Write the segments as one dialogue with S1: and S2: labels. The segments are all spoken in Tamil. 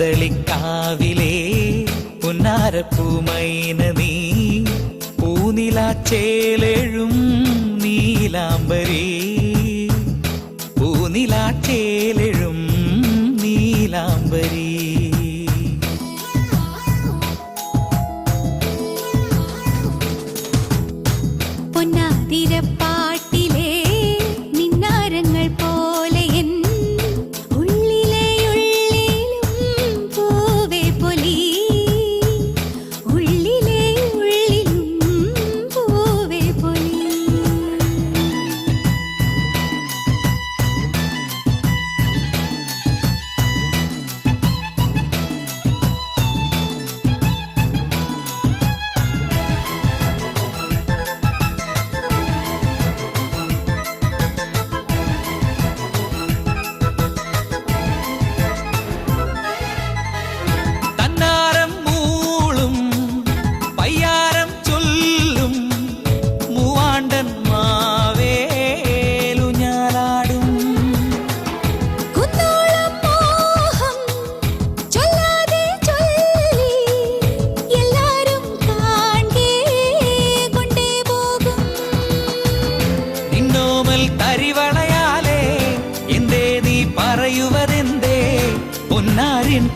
S1: കണ്ണാന്തളിക്കാവിലേ പുന്നാരപ്പൂമൈനനീ പൂനിലാച്ചേലെഴും നീലാംബരീ പൂനിലാച്ചേലെഴും നീലാംബരീ
S2: പൊന്നാതിരപ്പാട്ടിലെ നിന്നാരങ്ങൾ പോലെ എൻ ഉള്ളിലെ ഉള്ളിലും പൂവേ പൊലി ഉള്ളിലെ ഉള്ളിലും പൂവേ പൊലി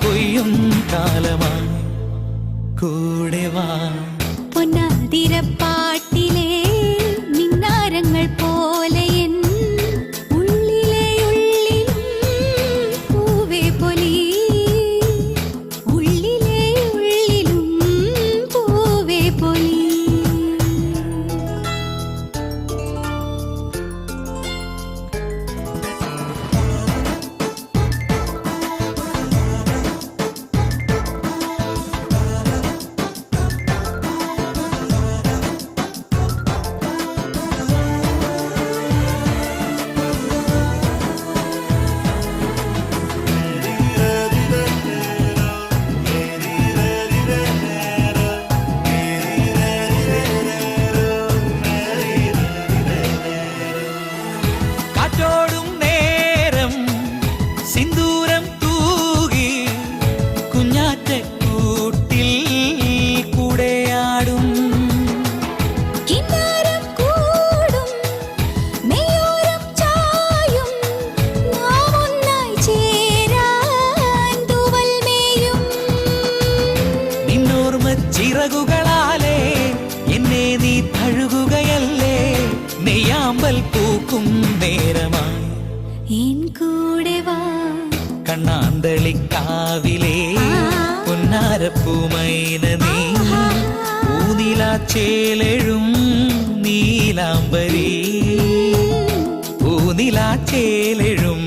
S1: കൊയ്യും കാലമായി കൂടെ വാ
S2: പൊന്നാതിരപ്പാട്ടിലെ നിന്നാരങ്ങൾ പോലെ എൻ ഉള്ളിലെ ഉള്ളിലും പൂവേ പൊലി ഉള്ളിലെ ഉള്ളിലും പൂവേ പൊലി
S1: ചിറകുകളാലേ എന്നെ നീ തഴുകുകയല്ലേ നെയ്യാമ്പൽ പൂക്കും നേരമായി
S2: എൻ കൂടെ വാ
S1: കണ്ണാന്തളിക്കാവിലേ പുന്നാരപ്പൂമൈനനീ പൂനിലാച്ചേലെഴും നീലാംബരീ പൂനിലാച്ചേലെഴും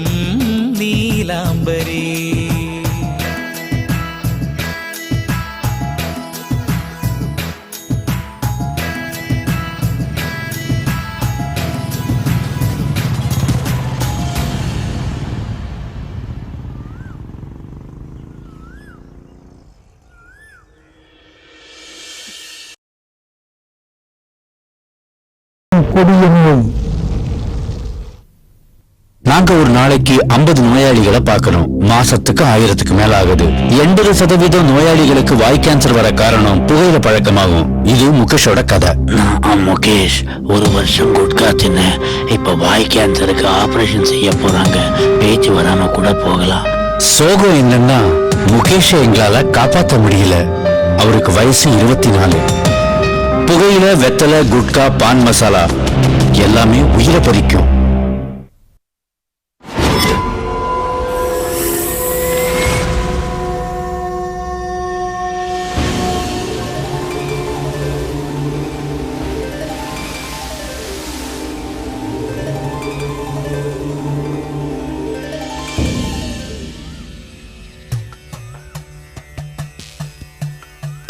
S1: നീലാംബരീ
S3: நாங்க ஒரு நாளைக்கு 50 நோயாளிகளை பார்க்கணும். மாசத்துக்கு 1000க்கு மேல ஆகுது. 80% நோயாளிகளுக்கு வாய் கேன்சர் வர காரணம் புகையில பழக்கமாகும். இது முகேஷோட கதை.
S4: நான் முகேஷ் ஒரு வருஷம் குட்கா தின்னு இப்ப வாய் கேன்சருக்கு ஆபரேஷன் செய்ய போறாங்க. பேச்சு வராம கூட போகலாம்.
S3: சோகம் என்னன்னா முகேஷை எங்களால காப்பாற்ற முடியல. அவருக்கு வயசு 24. புகையில வெத்தலை குட்கா பான் மசாலா எல்லாமே உயிரை பறிக்கும்.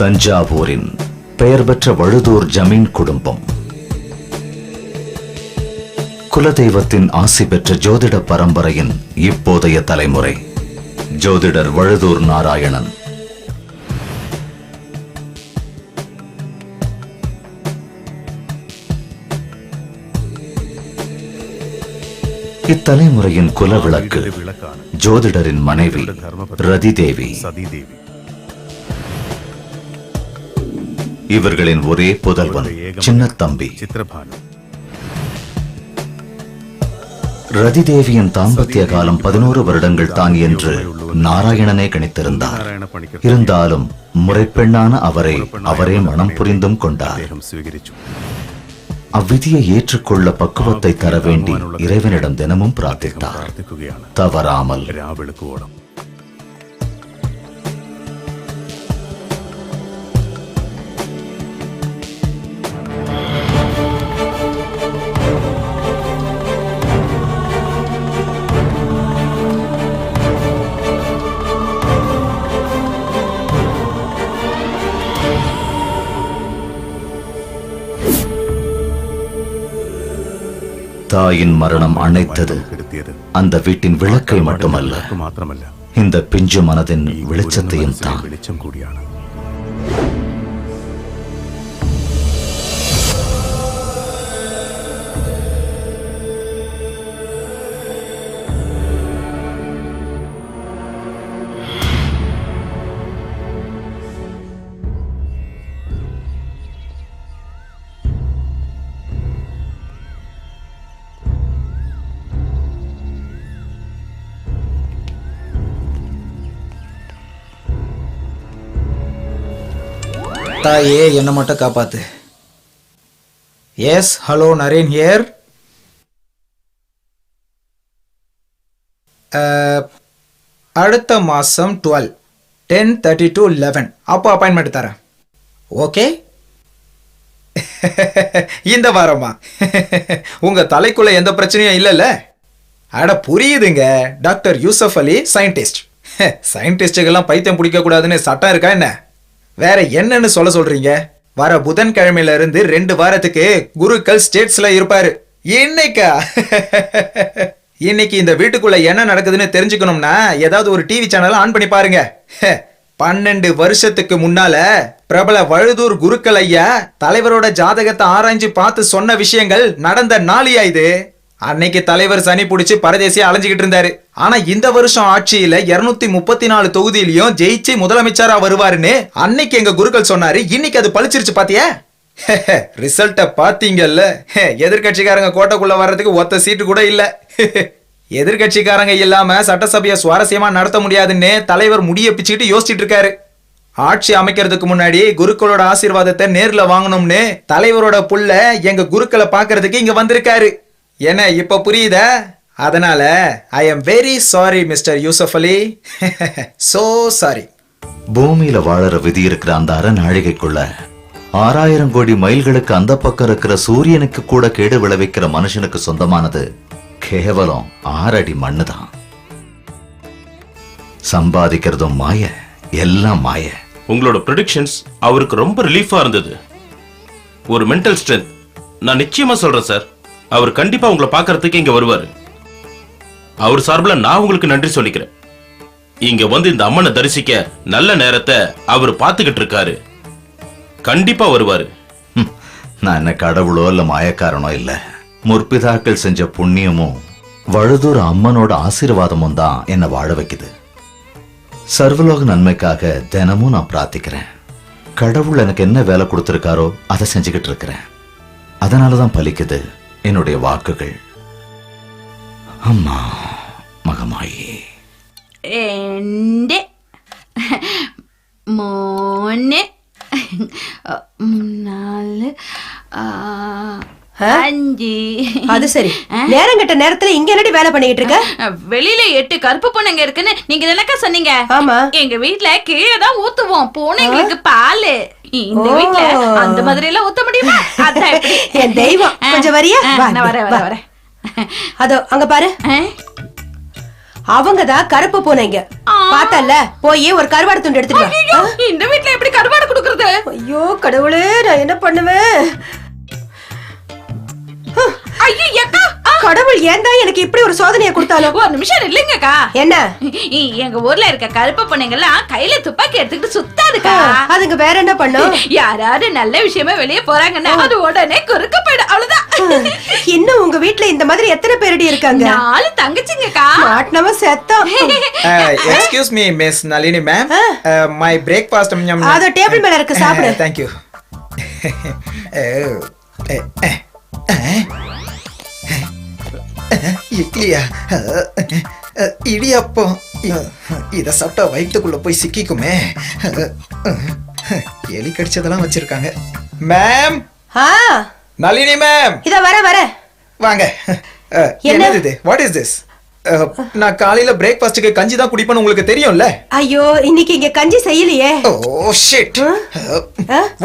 S5: தஞ்சாவூரின் பெயர் பெற்ற வழுதூர் ஜமீன் குடும்பம் குலதெய்வத்தின் ஆசி பெற்ற ஜோதிட பரம்பரையின் இப்போதைய தலைமுறை ஜோதிடர் வழுதூர் நாராயணன். இத்தலைமுறையின் குலவிளக்கு ஜோதிடரின் மனைவி ரதி தேவி. இவர்களின் ஒரே புதல்வன் சின்ன தம்பி ரதி தேவியின் தாம்பத்திய காலம் 11 வருடங்கள் தான் என்று நாராயணனே கணித்திருந்தார். இருந்தாலும் முறைப்பெண்ணான அவரே மனம் புரிந்தும் கொண்டார். அவ்விதியை ஏற்றுக்கொள்ள பக்குவத்தை தர வேண்டி இறைவனிடம் தினமும் பிரார்த்தித்தார், தவறாமல். தாயின் மரணம் அணைத்தது அந்த வீட்டின் விளக்கை மட்டுமல்ல, இந்த பிஞ்சு மனதின் வெளிச்சத்தையும் தான்.
S6: தாயே, என்ன மட்டும் காப்பாத்து. Yes, hello, Naren here. அடுத்த மாசம் 12 10:30 to 11 அப்போ அப்பாயின்மெண்ட் தரேன். ஓகே. இந்த வாரமா? உங்க தலைக்குள்ள எந்த பிரச்சனையும் இல்லைல்ல? அட புரியுதுங்க. டாக்டர் யூசப் அலி சயின்டிஸ்ட். சயின்டிஸ்டுக்கெல்லாம் பைத்தியம் பிடிக்க கூடாதுன்னு சட்டம் இருக்கா என்ன? வேற என்னன்னு சொல்றீங்க? வர புதன்கிழமையில இருந்து 2 வாரத்துக்கு குருக்கள் ஸ்டேட்ஸ்ல இருப்பாரு. இன்னைக்கா? இன்னைக்கு இந்த வீட்டுக்குள்ள என்ன நடக்குதுன்னு தெரிஞ்சுக்கணும்னா ஏதாவது ஒரு டிவி சேனல் ஆன் பண்ணி பாருங்க. 12 வருஷத்துக்கு முன்னால பிரபல வழுதூர் குருக்கள் ஐயா தலைவரோட ஜாதகத்தை ஆராய்ஞ்சு பார்த்து சொன்ன விஷயங்கள் நடந்த நாளியா இது. அன்னைக்கு தலைவர் சனி புடிச்சு பரதேசியா அலைஞ்சுக்கிட்டு இருந்தாரு. ஆனா இந்த வருஷம் ஆட்சியில 234 தொகுதியிலையும் ஜெயிச்சு முதலமைச்சரா வருவாருன்னு அன்னைக்கு எங்க குருக்கள் சொன்னாரு. இன்னைக்கு அது பழிச்சிருச்சு பாத்தியா? ரிசல்ட்ட பாத்தீங்கல்ல. எதிர்கட்சிக்காரங்க கோட்டைக்குள்ள வர்றதுக்கு ஒத்த சீட்டு கூட இல்ல. எதிர்கட்சிக்காரங்க இல்லாம சட்டசபையை சுவாரஸ்யமா நடத்த முடியாதுன்னு தலைவர் முடிய பிச்சுக்கிட்டு யோசிச்சுட்டு இருக்காரு. ஆட்சி அமைக்கிறதுக்கு முன்னாடி குருக்களோட ஆசீர்வாதத்தை நேர்ல வாங்கணும்னு தலைவரோட புள்ள எங்க குருக்களை பாக்குறதுக்கு இங்க வந்திருக்காரு. என்ன இப்ப புரியுதா? அதனால I am very sorry mister Yusuf Ali. So sorry.
S5: பூமியில வாழற விதி இருக்கிற அந்த அரை நாழிகைக்குள்ள 6000 கோடி மைல்களுக்கு அந்த பக்கம் இருக்கிற சூரியனுக்கு கூட கேடு விளைவிக்கிற மனுஷனுக்கு சொந்தமானது கேவலம் 6 அடி மண்ணுதான். சம்பாதிக்கிறதும் மாய, எல்லாம் மாய.
S7: உங்களோட ப்ரெடிக்ஷன்ஸ் அவருக்கு ரொம்ப ரிலீஃபா இருந்தது. ஒரு மென்டல் ஸ்ட்ரென்த். நான் நிச்சயமா சொல்றேன் சார், அவர் கண்டிப்பா உங்களை பார்க்கறதுக்கு இங்க வருவாரு. அவர் சார்பில் நான் உங்களுக்கு நன்றி சொல்லிக்கிறேன். இங்க வந்து இந்த அம்மனை தரிசிக்க நல்ல நேரத்தை அவர் பார்த்துக்கிட்டு இருக்காரு. கண்டிப்பா வருவாரு.
S5: நான் என்ன கடவுளோ இல்ல மாயக்காரனோ இல்ல. முற்பிதாக்கள் செஞ்ச புண்ணியமும் வழுதூர் அம்மனோட ஆசீர்வாதமும் தான் என்ன வாழ வைக்குது. சர்வலோக நன்மைக்காக தினமும் நான் பிரார்த்திக்கிறேன். கடவுள் எனக்கு என்ன வேலை கொடுத்திருக்காரோ அதை செஞ்சுக்கிட்டு இருக்கிறேன். அதனாலதான் பலிக்குது என்னுடைய வாக்குகள். அம்மா மகமாயி.
S8: എന്റെ മോനെ 4 5.
S9: அது சரி, நேரம் கட்ட நேரத்துல இங்க என்னடி வேலை பண்ணிட்டு இருக்க?
S8: வெளியில 8 கருப்பு பூனைங்க இருக்குன்னு நீங்க என்னக்கா சொன்னீங்க?
S9: ஆமா,
S8: எங்க வீட்ல கீழே தான் ஊத்துவோம் பூனைங்களுக்கு பால். இந்த வீட்ல அந்த மாதிரி எல்லாம் ஊத்த முடியுமா? அதான் எப்படி.
S9: என் தெய்வம், கொஞ்சம் வரியா?
S8: நான் வரேன்.
S9: அதோ அங்க பாரு, அவங்கதான் கருப்பு பூனைங்க. பார்த்தல, போய் ஒரு கருவாடு துண்டு எடுத்துட்டு வா.
S8: இந்த வீட்ல எப்படி கருவாடு குடுக்குறது?
S9: ஐயோ கடவுளே, நான் என்ன பண்ணுவேன்?
S8: ஐயோ அக்கா,
S9: கடவுள் ஏன் தான் எனக்கு இப்படி ஒரு சோதனையை கொடுத்தாலும்.
S8: ஒரு நிமிஷம் இல்லைங்கக்கா.
S9: என்ன?
S8: எங்க ஊர்ல இருக்க கருப்பு பொண்ணுங்க எல்லாம் கையில துப்பாக்கி எடுத்துக்கிட்டு சுத்தாது போகாதுக்கா.
S9: அதுங்க வேற என்ன பண்ணும்?
S8: யாராவது நல்ல விஷயமா வெளியே போறாங்கன்னா அது உடனே குறுக்க போயிடும். அவ்வளவுதான்.
S9: இன்னும் உங்க வீட்ல இந்த மாதிரி எத்தனை பேரடி இருக்காங்க?
S8: 4 தங்கச்சிங்கக்கா.
S9: மாட்டினவ செத்தம்.
S6: Excuse me miss Nalini ma'am, my breakfast.
S9: அது டேபிள் மேல இருக்கு, சாப்பிடு.
S6: Thank you. இட்லியா? இடியாப்பம். இத சாப்பிட்டா வயிற்றுக்குள்ள போய் சிக்கிக்குமே. எலி கடிச்சதெல்லாம் வச்சிருக்காங்க. மேம், நளினி மேம்,
S9: இத வர
S6: வாங்க. என்னது இது? What is this? நான் காலையில பிரேக்ஃபாஸ்ட்க்கு கஞ்சி தான் குடிப்பேன்னு உங்களுக்கு தெரியும்ல.
S9: ஐயோ, இன்னைக்கு இங்க கஞ்சி செய்யலையே.
S6: Oh shit.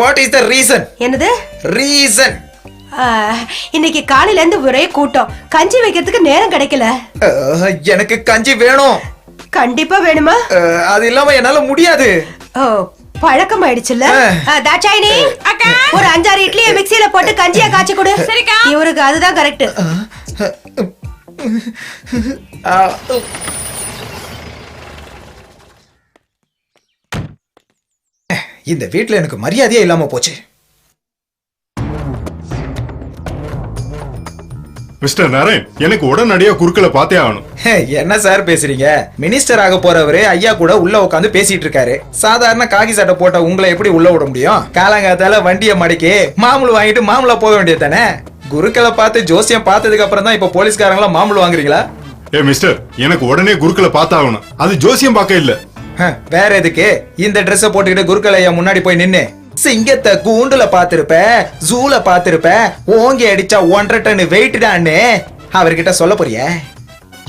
S6: What is the reason?
S9: என்னது
S6: ரீசன்?
S9: இன்னைக்கு காலையில இருந்து ஒரே கூட்டம், கஞ்சி வைக்கிறதுக்கு நேரம் கிடைக்கல.
S6: எனக்கு கஞ்சி வேணும்.
S9: கண்டிப்பா வேணுமா?
S6: அது இல்லாம என்னால முடியாது.
S9: ஓ, பழக்கம் ஆயிடுச்சுல்ல. தாட்சாயினி, ஒரு 5-6 இட்லியை மிக்ஸில போட்டு கஞ்சியா காய்ச்சி கொடு.
S8: சரிக்கா.
S9: இவருக்கு அதுதான் கரெக்ட்.
S6: இந்த வீட்ல எனக்கு மரியாதையே இல்லாம போச்சு.
S10: மிஸ்டர் நாராயண், எனக்கு உடனடியா குறுக்கல பார்த்தே ஆகணும்.
S6: என்ன சார் பேசுறீங்க? மினிஸ்டர் ஆக போறவரு ஐயா கூட உள்ள உட்காந்து பேசிட்டு இருக்காரு. சாதாரண காகி சட்டை போட்ட உங்களை எப்படி உள்ள விட முடியும்? காலங்காத்தால வண்டியை மடக்கி மாமூல் வாங்கிட்டு மாமூலா போக வேண்டியது தானே. குருக்களை பார்த்து ஜோசியம் பார்த்ததுக்கு அப்புறம் தான் இப்ப போலீஸ்காரங்களா மாமூல் வாங்குறீங்களா?
S10: மிஸ்டர், எனக்கு உடனே குறுக்கல பார்த்தாகணும். அது ஜோசியம் பார்க்க இல்ல.
S6: வேற எதுக்கு இந்த ட்ரெஸ் போட்டுக்கிட்டு குருக்கள் ஐயா முன்னாடி போய் நின்னு சிங்கத்தை கூண்டுல பாத்திருப்ப, ஜூல பாத்திருப்ப, ஓங்கி அடிச்சா 1.5 டன் வெயிட் டான்னு அவர்கிட்ட சொல்ல போறிய?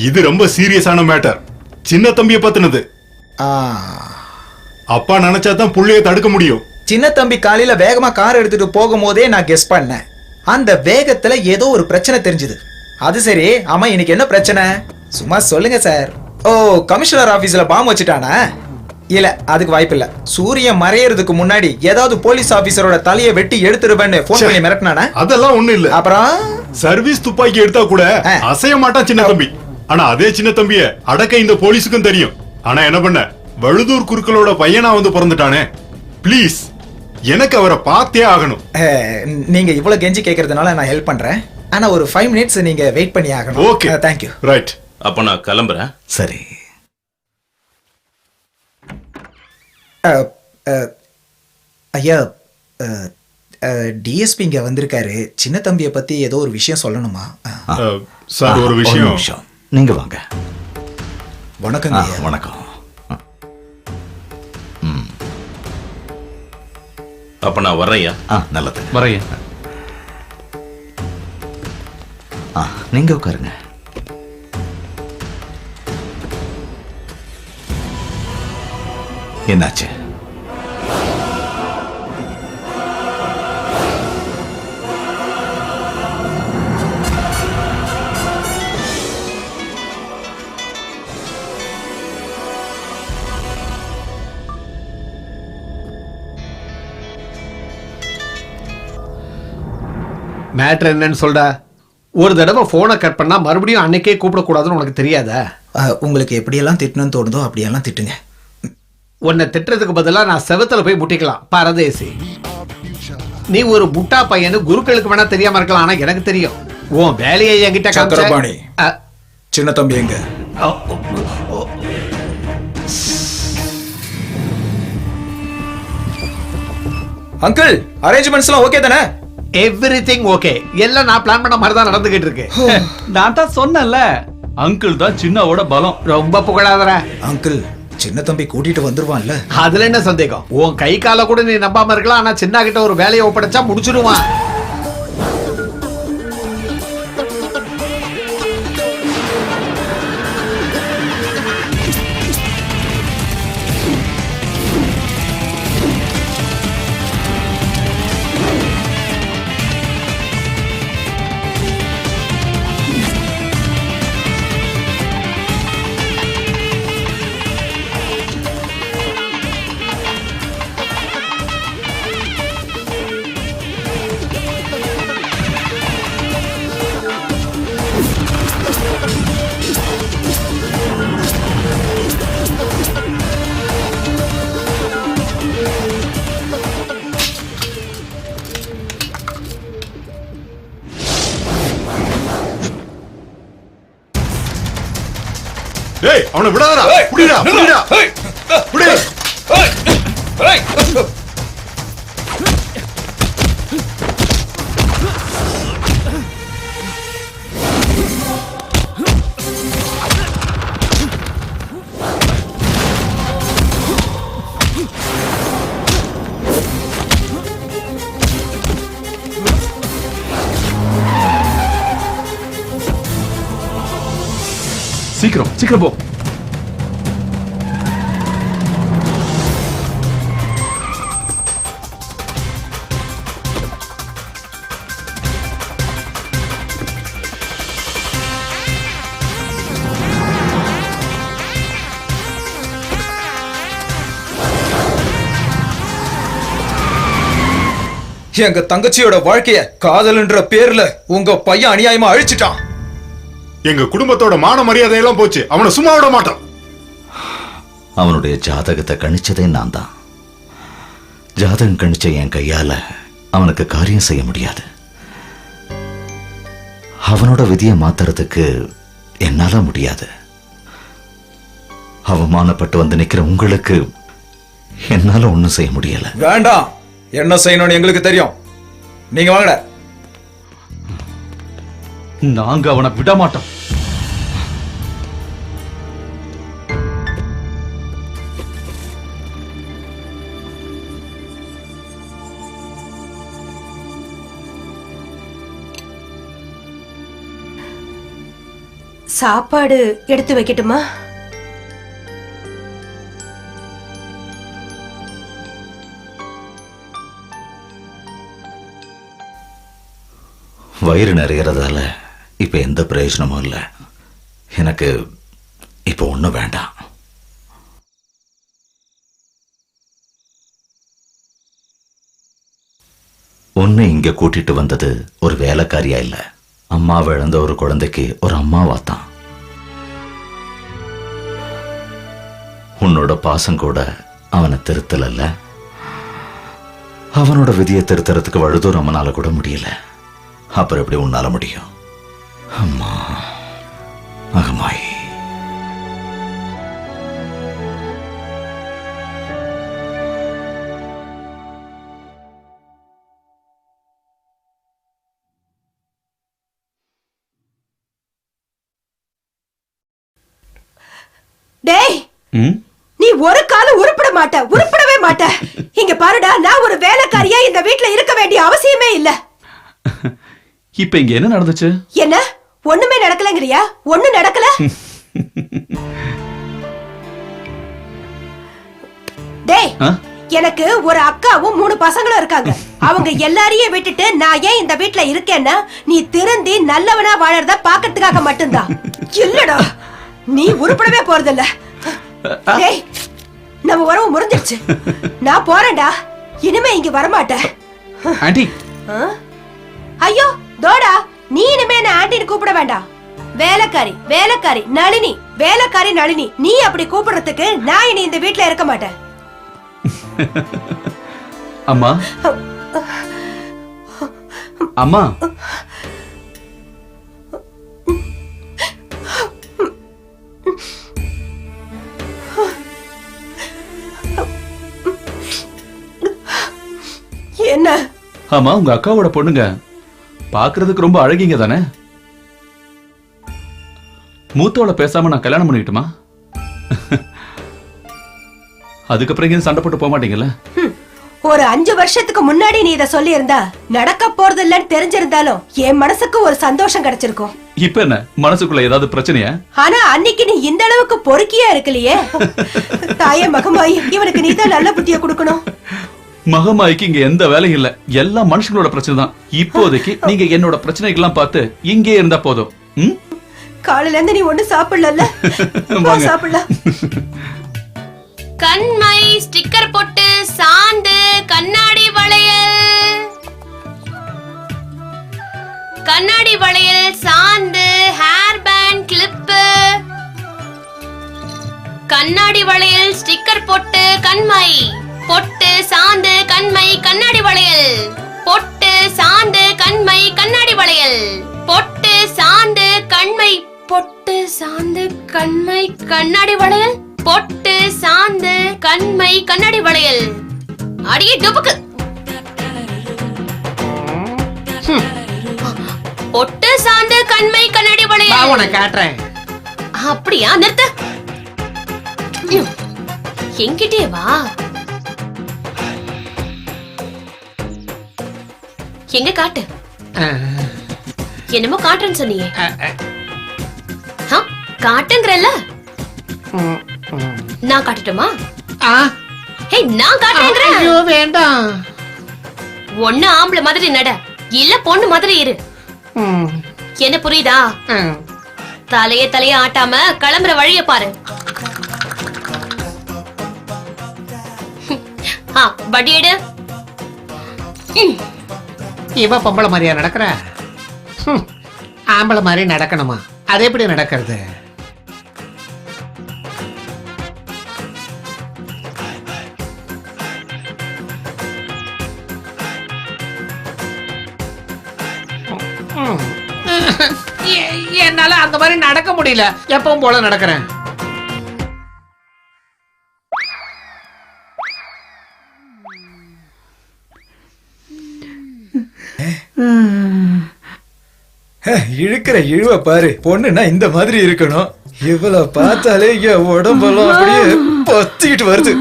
S10: இது ரொம்ப சீரியஸான மேட்டர். சின்ன தம்பியை பத்தினது. அப்பா நினைச்சாதான் புள்ளைய தடுக்க முடியும்.
S6: சின்ன தம்பி காலையில வேகமா கார் எடுத்துட்டு போகும்போதே நான் கெஸ் பண்ணேன். அந்த வேகத்துல ஏதோ ஒரு பிரச்சனை தெரிஞ்சது. அது சரி, ஆமா இன்னைக்கு என்ன பிரச்சனை? சும்மா சொல்லுங்க சார். ஓ, கமிஷனர் ஆபீஸ்ல பாம்பு வச்சுட்டானா? இல்ல, அதுக்கு வாய்ப்பு இல்ல. சூரியன் மறையறதுக்கு முன்னாடி ஏதாவது போலீஸ் ஆபீசரோட தலையை வெட்டி எடுத்துருவேன்னு போன் பண்ணி மிரட்டினானா?
S10: அதெல்லாம் ஒண்ணு இல்ல.
S6: அப்புறம்
S10: சர்வீஸ் துப்பாக்கி எடுத்தா கூட அசைய மாட்டான் சின்ன தம்பி. ஆனா அதே சின்ன தம்பிய அடக்க இந்த போலீஸுக்கும் தெரியும். ஆனா என்ன பண்ண, வழுதூர் குருக்களோட பையனா வந்து பிறந்துட்டானே. ப்ளீஸ், எனக்கு அவரை பார்த்தே ஆகணும்.
S6: நீங்க இவ்வளவு கெஞ்சி கேக்குறதுனால நான் ஹெல்ப் பண்றேன். ஆனா ஒரு 5 மினிட்ஸ் நீங்க வெயிட் பண்ணி ஆகணும்.
S10: Okay,
S6: thank you.
S10: ரைட்.
S7: அப்ப நான் கிளம்புறேன்.
S5: சரி.
S6: ஐயா, டிஎஸ்பி இங்க வந்திருக்காரு. சின்ன தம்பியை பத்தி ஏதோ ஒரு விஷயம் சொல்லணுமா?
S10: சார், ஒரு விஷயம்.
S5: நீங்க வாங்க.
S6: வணக்கம்.
S5: வணக்கம்.
S7: அப்ப நான் வர்றேயா?
S5: நல்லது.
S3: வரைய
S5: நீங்க உட்காருங்க. என்னாச்சு?
S11: மேட்ரு என்னன்னு சொல்டா. ஒரு தடவை போனை கட் பண்ணா மறுபடியும் அன்னைக்கே கூப்பிடக்கூடாதுன்னு உனக்கு தெரியாதா?
S6: உங்களுக்கு எப்படியெல்லாம் திட்டணும்னு தோணுதோ அப்படியெல்லாம் திட்டுங்க.
S11: உன்னை திட்டுறதுக்கு பதிலாக நான் செவத்துல போய் முட்டிக்கலாம். பரதேசி, நீ ஒரு முட்டா பையனு குருக்களுக்கு வேணா தெரியாம இருக்கலாம். ஆனா எனக்கு தெரியும். உன் வேலையை என்கிட்ட
S6: சக்கரபாணி. சின்ன தம்பி எங்க? அங்கிள், அரேஞ்ச்மெண்ட்ஸ் எல்லாம் ஓகே தானே?
S11: Everything okay. எல்லாம் நான் பிளான் பண்ண மாதிரி தான் நடந்துகிட்டு இருக்கு.
S3: நான் தான் சொன்னேன்ல, அங்கிள் தான் சின்னாவோட பலம்.
S11: ரொம்ப புகழாதரா.
S6: அங்கிள், சின்ன தம்பி கூட்டிட்டு வந்துருவான்ல?
S11: அதுல என்ன சந்தேகம்? உன் கை கால கூட நீ நம்பாம இருக்கலாம். ஆனா சின்ன கிட்ட ஒரு வேலையை ஒப்படைச்சா முடிச்சிடுவான்.
S10: டேய் அவனை விடாதடா. புடிடா புடிடா. புடி.
S12: சீக்கிரம் சீக்கிரம் போ.
S6: எங்க தங்கச்சியோட வாழ்க்கைய காதல்ன்ற பேர்ல உங்க பையன் அநியாயமா அழிச்சிட்டான்.
S10: எங்க குடும்பத்தோட மான மரியாதை எல்லாம் போச்சு. அவனை சும்மா விட மாட்டான்.
S5: அவனுடைய ஜாதகத்தை கணிச்சதே நான் தான். ஜாதகம் கணிச்ச என் கையால அவனுக்கு காரியம் செய்ய முடியாது. அவனோட விதியை மாத்துறதுக்கு என்னால முடியாது. அவமானப்பட்டு வந்து நிக்கிற உங்களுக்கு என்னால ஒண்ணும் செய்ய முடியல.
S6: வேண்டாம், என்ன செய்யணும்னு எங்களுக்கு தெரியும். நீங்க வாங்கட.
S12: நாங்க அவனை விட மாட்டோம்.
S9: சாப்பாடு எடுத்து வைக்கட்டுமா?
S5: வயிறு நிறைகிறதால இப்ப எந்த பிரயோஜனமும் இல்லை. எனக்கு இப்ப ஒண்ணும் வேண்டாம். உன்னை இங்க கூட்டிட்டு வந்தது ஒரு வேலைக்காரியா இல்ல, அம்மாவை இழந்த ஒரு குழந்தைக்கு ஒரு அம்மாவாத்தான். உன்னோட பாசம் கூட அவனை திருத்தல. அவனோட விதியை திருத்தறதுக்கு வழுதூர் அம்மனால கூட முடியல. அப்புறம் எப்படி உன்னால முடியும்? அம்மா மகமாயி.
S9: டேய், நீ ஒரு காலம் உருப்பட மாட்ட, உருப்படவே மாட்ட. இங்க பாருடா, நான் ஒரு வேலைக்காரியா இந்த வீட்ல இருக்க வேண்டிய அவசியமே இல்ல.
S12: இப்ப இங்க என்ன நடந்துச்சு?
S9: என்ன ஒண்ணுமே நடக்கலங்கறியா? ஒண்ணு நடக்கல. டேய், எனக்கு ஒரு அக்காவும் 3 பசங்களும் இருக்காங்க. அவங்க எல்லாரையும் விட்டுட்டு நான் ஏன் இந்த வீட்ல இருக்கேன்னா, நீ திருந்தி நல்லவனா வாழறத பாக்கிறதுக்காக மட்டும்தான். இல்லடா, நீ உருப்படவே போறதில்ல. டேய், நம்ம உறவு முறிஞ்சிருச்சு. நான் போறேன்டா. இனிமே இங்க வரமாட்டேன்.
S12: ஆண்டி.
S9: ஐயோ தோடா, நீ இனிமே என்ன ஆண்டின்னு கூப்பிட வேண்டாம். வேலைக்காரி வேலைக்காரி நளினி, வேலைக்காரி நளினி, நீ அப்படி கூப்பிடுறதுக்கு நான் இனி இந்த வீட்ல இருக்க மாட்டேன்.
S12: அம்மா அம்மா,
S9: என்ன?
S12: ஆமா, உங்க அக்காவோட பொண்ணுங்க பாக்குறதுக்கு ரொம்ப அழகிங்க தானே? மூத்தோட பேசாம நான் கல்யாணம் பண்ணிக்கிட்டுமா? அதுக்கப்புறம் இங்க சண்டை போட்டு போக மாட்டீங்கல்ல?
S9: ஒரு 5 வருஷத்துக்கு முன்னாடி நீ இத சொல்லி இருந்தா நடக்க போறது இல்லன்னு தெரிஞ்சிருந்தாலும் என் மனசுக்கு ஒரு சந்தோஷம் கிடைச்சிருக்கும்.
S12: இப்ப என்ன மனசுக்குள்ள ஏதாவது பிரச்சனையா?
S9: ஆனா அன்னைக்கு நீ இந்த அளவுக்கு பொறுக்கியா இருக்கலையே. தாயே மகமாயி, இவனுக்கு நீதான் நல்ல புத்திய கொடுக்கணும்.
S12: மகமாய்க்கு இங்க எந்த வேலையும் இல்ல, எல்லாம் மனுஷங்களோட பிரச்சனை தான். இப்போதைக்கு நீங்க என்னோட பிரச்சனைகள்லாம் பார்த்து இங்கே இருந்தா போதும்.
S9: காலையில இருந்து நீ ஒண்ணு சாப்பிடல. சாப்பிடலாம்.
S13: கண்மை, ஸ்டிக்கர் பொட்டு, சாந்து, கண்ணாடி வளையல், கண்ணாடி வளையல், சாந்து, ஹேர் பேண்ட், கிளிப்பு, கண்ணாடி வளையல், ஸ்டிக்கர் பொட்டு, கண்மை, பொட்டு, சாந்து, கண்மை, கண்ணாடி வளையல், பொட்டு, சாந்து, கண்மை, கண்ணாடி வளையல், பொட்டு, சாந்து, கண்மை, பொட்டு, சாந்து, கண்மை கண்ணாடி வளையல் பொட்டு சாந்து கண்மை கண்ணாடி வளையல் அடியே டுபுக்கு பொட்டு சாந்து கண்மை கண்ணாடி வளையல்
S11: உனக்கு காட்டுறேன்.
S13: அப்படியா நிறுத்து என்கிட்டே வா எங்க காட்டு என்னமோ காட்டுறேன்னு சொன்னீங்க காட்டுங்கிறல்ல நான் காட்டட்டுமா நான் காட்டுறேன்
S11: வேண்டாம்
S13: ஒண்ணு ஆம்பளை மாதிரி நட இல்ல பொண்ணு மாதிரி இரு என்ன புரியுதா தலைய ஆட்டாம கிளம்புற வழிய பாரு வடி எடு
S11: இவ பொம்பளை மாதிரியா நடக்கிற ஆம்பளை மாதிரி நடக்கணுமா அது எப்படி நடக்கிறது என்னால அந்த மாதிரி நடக்க முடியல எப்பவும் போல நடக்கிறேன்
S6: இழுக்கிற இழுவ பாரு பொண்ணுன்னா இந்த மாதிரி இருக்கணும் இவ்வளவு பார்த்தாலே என் உடம்பெல்லாம் அப்படியே பத்திக்கிட்டு வருது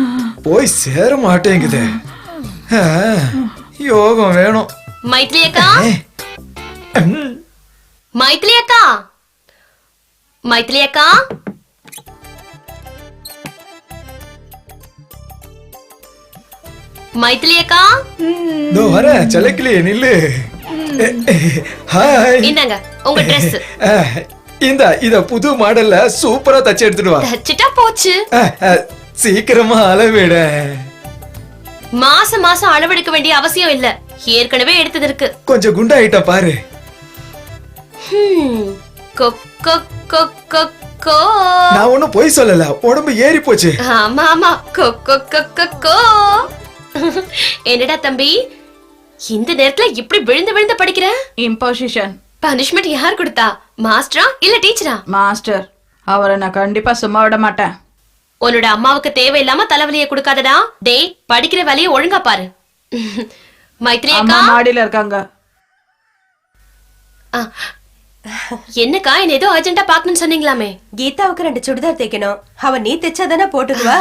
S6: போய் சேர மாட்டேங்குது யோகம் வேணும்
S13: மைத்லி அக்கா மைத்லி அக்கா மைத்லி அக்கா மைத்லி அக்கா
S6: இதோ வரேன் செலக்கிளியே நில்லு ஹாய்
S13: இந்தாங்க உங்க Dress
S6: இத புது மாடல்ல சூப்பரா தச்சு எடுத்துட்டு வா
S13: தச்சிட்டா போச்சு
S6: சீக்கிரமா அளவிட
S13: மாசம் மாசம் அளவெடுக்க வேண்டிய அவசியம் இல்ல ஏற்கனவே எடுத்தது இருக்கு
S6: கொஞ்சம் குண்டாயிட்ட பாரு நான் ஒண்ணும் பொய் சொல்லல உடம்பு ஏறி போச்சு
S13: ஆமா ஆமா என்னடா தம்பி இந்த நேரத்துல இப்படி விழுந்து விழுந்து படிக்கிற
S8: இம்போசிஷன்
S13: பனிஷ்மெண்ட் யார் கொடுத்தா மாஸ்டரா இல்ல டீச்சரா
S8: மாஸ்டர் அவரை நான் கண்டிப்பா சும்மா விட மாட்டேன்
S13: உன்னோட அம்மாவுக்கு தேவையில்லாம தலைவலியை கொடுக்காதடா டேய் படிக்கிற வேலையை ஒழுங்கா பாரு மைத்ரி அக்கா
S8: மாடியில இருக்காங்க
S13: என்னக்கா என்ன ஏதோ அர்ஜென்ட்டா பாக்கணும்னு சொன்னீங்களாமே
S9: கீதாவுக்கு 2 சுடிதார் தைக்கணும் அவன் நீ தைச்சாதானே போட்டுக்குவா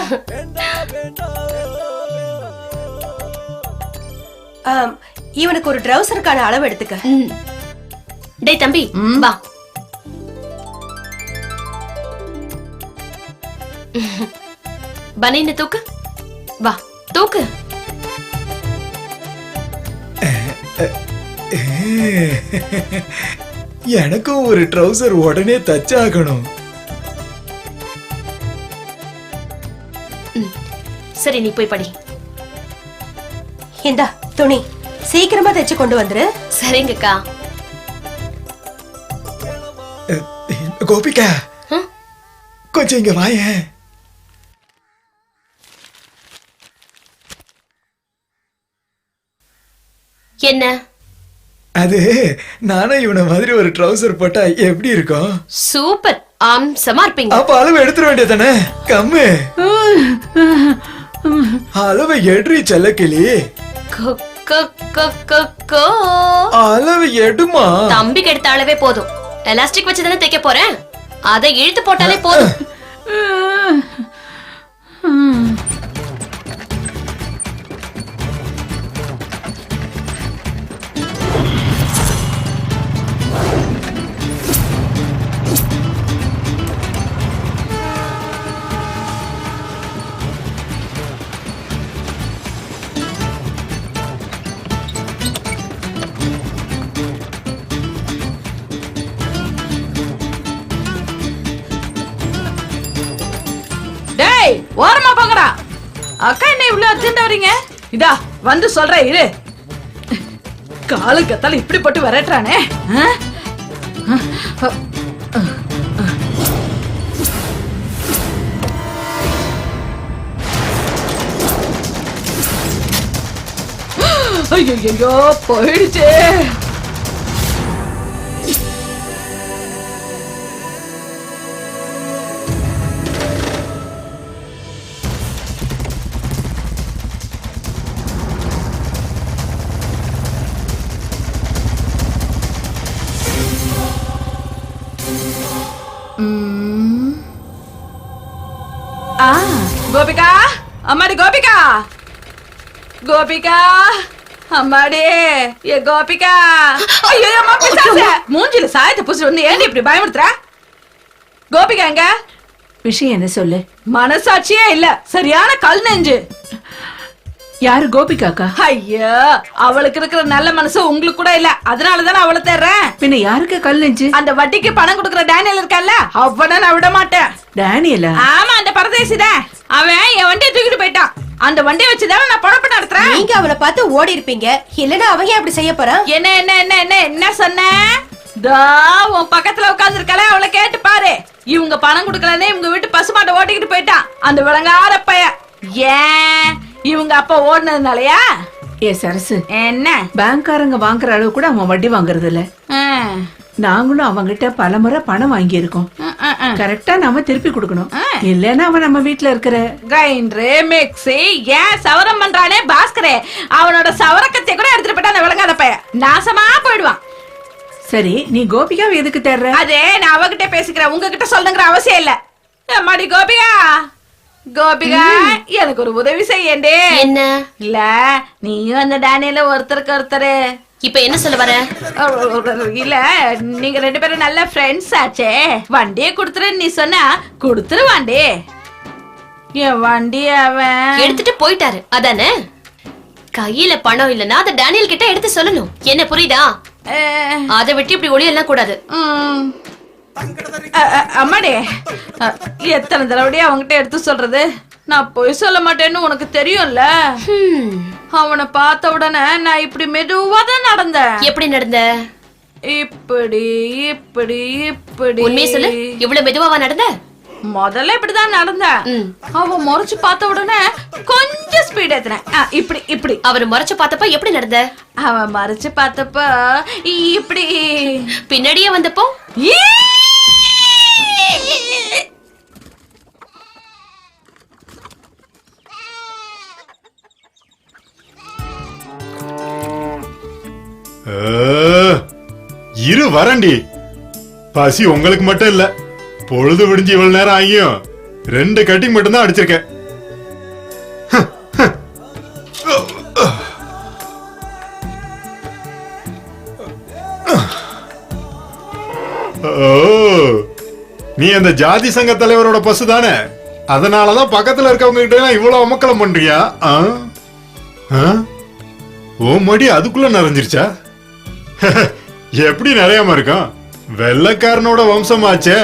S9: இவனுக்கு ஒரு ட்ரவுசருக்கான அளவு எடுத்துக்க
S13: டேய் தம்பி வா பனின்னு தூக்கு வா தூக்கு
S6: எனக்கும் ஒரு ட்ரவுசர் உடனே தச்சாகணும்
S13: சரி நீ போய் படி
S9: இந்தா துணி சீக்கிரமா தைச்சு கொண்டு வந்துரு
S13: சரிங்கக்கா
S6: கோபிகா கொஞ்சம் இங்க வாயேன்
S13: என்ன
S6: அது நானும் இவன மாதிரி ஒரு ட்ரவுசர் போட்டா எப்படி இருக்கும்
S13: சூப்பர் அம்சமா இருப்பீங்க
S6: அப்ப அளவு எடுத்துட வேண்டியதானே கம்மு அளவு எடுறி செல்லக்கிளி அளவு எடுமா
S13: தம்பிக்கு எடுத்த அளவே போதும் எலாஸ்டிக் வச்சு தானே தைக்க போறேன் அதை இழுத்து போட்டாலே போதும்
S8: ஓரமா போங்கடா அக்கா என்ன இவ்வளவு அர்ஜென்ட் வரீங்க இதா வந்து சொல்றேன் இரு காலு கத்தால இப்படி போட்டு விரட்டுறானே ஐயோ போயிடுச்சே ஆ, கோபிகா அம்மாடி கோபிகா கோபிகா அம்மாடி ஏ கோபிகா ஐயோ அம்மா பிசாசே மூஞ்சில சாயத்தை பூசி வந்து ஏன் இப்படி பயமுறுத்துற கோபிகா எங்க
S14: விஷயம் என்ன சொல்லு.
S8: மனசாட்சியே இல்ல, சரியான கல் நெஞ்சு.
S14: யாரு கோபிகாக்கா?
S8: ஐயோ அவளுக்கு இருக்கிற நல்ல மனசு உங்களுக்கு கூட இல்ல, அதனாலதான் அவளை தேர்றேன்.
S14: பின்ன யாருக்கு கல் நெஞ்சு?
S8: அந்த வட்டிக்கு பணம் கொடுக்கற டேனியல் இருக்கல்ல, அவனை நான் விட மாட்டேன்.
S14: டேனியலா?
S8: ஆமா, அந்த பரதேசிதான். அவன் என் வண்டியை தூக்கிட்டு போயிட்டான். அந்த வண்டியை வச்சுதானே நான் பழப்பு நடத்துறேன்.
S9: நீங்க அவளை பார்த்து ஓடி இருப்பீங்க, இல்லன்னா அவங்க அப்படி செய்ய போறான்.
S8: என்ன என்ன என்ன என்ன என்ன சொன்ன? உன் பக்கத்துல உட்கார்ந்து இருக்கல, அவளை கேட்டு பாரு. இவங்க பணம் கொடுக்கலன்னு இவங்க வீட்டு பசுமாட்டை ஓட்டிக்கிட்டு போயிட்டான் அந்த விளங்கார பையன். ஏன் இவங்க அப்பா ஓடுனதுனாலயா?
S14: ஏ சரசு,
S8: என்ன
S14: பேங்க்காரங்க வாங்குற அளவு கூட அவன் வட்டி வாங்குறது இல்ல. நாங்களும் அவங்கிட்ட பலமுறை பணம் வாங்கி இருக்கோம். கரெக்டா நாம திருப்பி கொடுக்கணும், இல்லன்னா அவன் நம்ம வீட்டுல இருக்கிற
S8: கிரைண்டரு மிக்ஸி ஏன் சவரம் பண்றானே பாஸ்கரே, அவனோட சவரக்கத்தை கூட எடுத்துட்டு போயிட்டா அந்த விளங்காத பையன் நாசமா போயிடுவான்.
S14: சரி, நீ கோபிகாவை எதுக்கு தேர்ற?
S8: அதே நான் அவகிட்ட பேசிக்கிறேன், உங்ககிட்ட சொல்லுங்கிற அவசியம் இல்ல. அம்மாடி கோபிகா கோபிகா, எனக்கு ஒரு உதவி செய்யண்டே.
S13: என்ன?
S8: இல்ல நீயும் அந்த டேனியல ஒருத்தருக்கு ஒருத்தரு.
S13: இப்ப என்ன சொல்ல வர?
S8: இல்ல நீங்க ரெண்டு பேரும் நல்ல ஃப்ரெண்ட்ஸ் ஆச்சே, வண்டியை குடுத்துரு நீ சொன்னா குடுத்துருவாண்டே. என் வண்டி அவன்
S13: எடுத்துட்டு போயிட்டாரு அதானே? கையில பணம் இல்லன்னா அத டேனியல் கிட்ட எடுத்து சொல்லணும். என்ன புரியுதா? அதை விட்டு இப்படி ஒளியெல்லாம் கூடாது.
S8: அம்மாடே, எத்தனை தடவையா அவங்கிட்ட எடுத்து சொல்றது? நான் பொய் சொல்ல மாட்டேன்னு உனக்கு தெரியும்ல. அவனை பார்த்த உடனே நான் இப்படி மெதுவா தான் நடந்தேன்.
S13: எப்படி நடந்த?
S8: இப்படி இப்படி இப்படி.
S13: உண்மையை சொல்லு, இவ்வளவு மெதுவாவா நடந்த?
S8: முதல்ல இப்படிதான் நடந்தேன். அவன் முறைச்சு பார்த்த உடனே கொஞ்சம் ஸ்பீட் ஏத்துனேன். இப்படி இப்படி.
S13: அவர் முறைச்சு பார்த்தப்ப எப்படி நடந்த?
S8: அவன் மறைச்சு பார்த்தப்ப இப்படி.
S13: பின்னாடியே வந்தப்போ
S10: இரு வரண்டி. பசி உங்களுக்கு மட்டும் இல்ல, பொழுது விடிஞ்சு இவ்வளவு நேரம் ஆகியும் 2 கட்டிங் மட்டும் தான் அடிச்சிருக்கேன். நீ அந்த ஜாதி சங்க தலைவரோட பசு தானே, அதனாலதான் பக்கத்துல இருக்கவங்க கிட்ட இவ்வளவு அமக்கலம் பண்றியா? ஓ மடி அதுக்குள்ள நிறைஞ்சிருச்சா? எப்படி நிறையாம இருக்கும், வெள்ளக்காரனோட வம்சமாச்சே.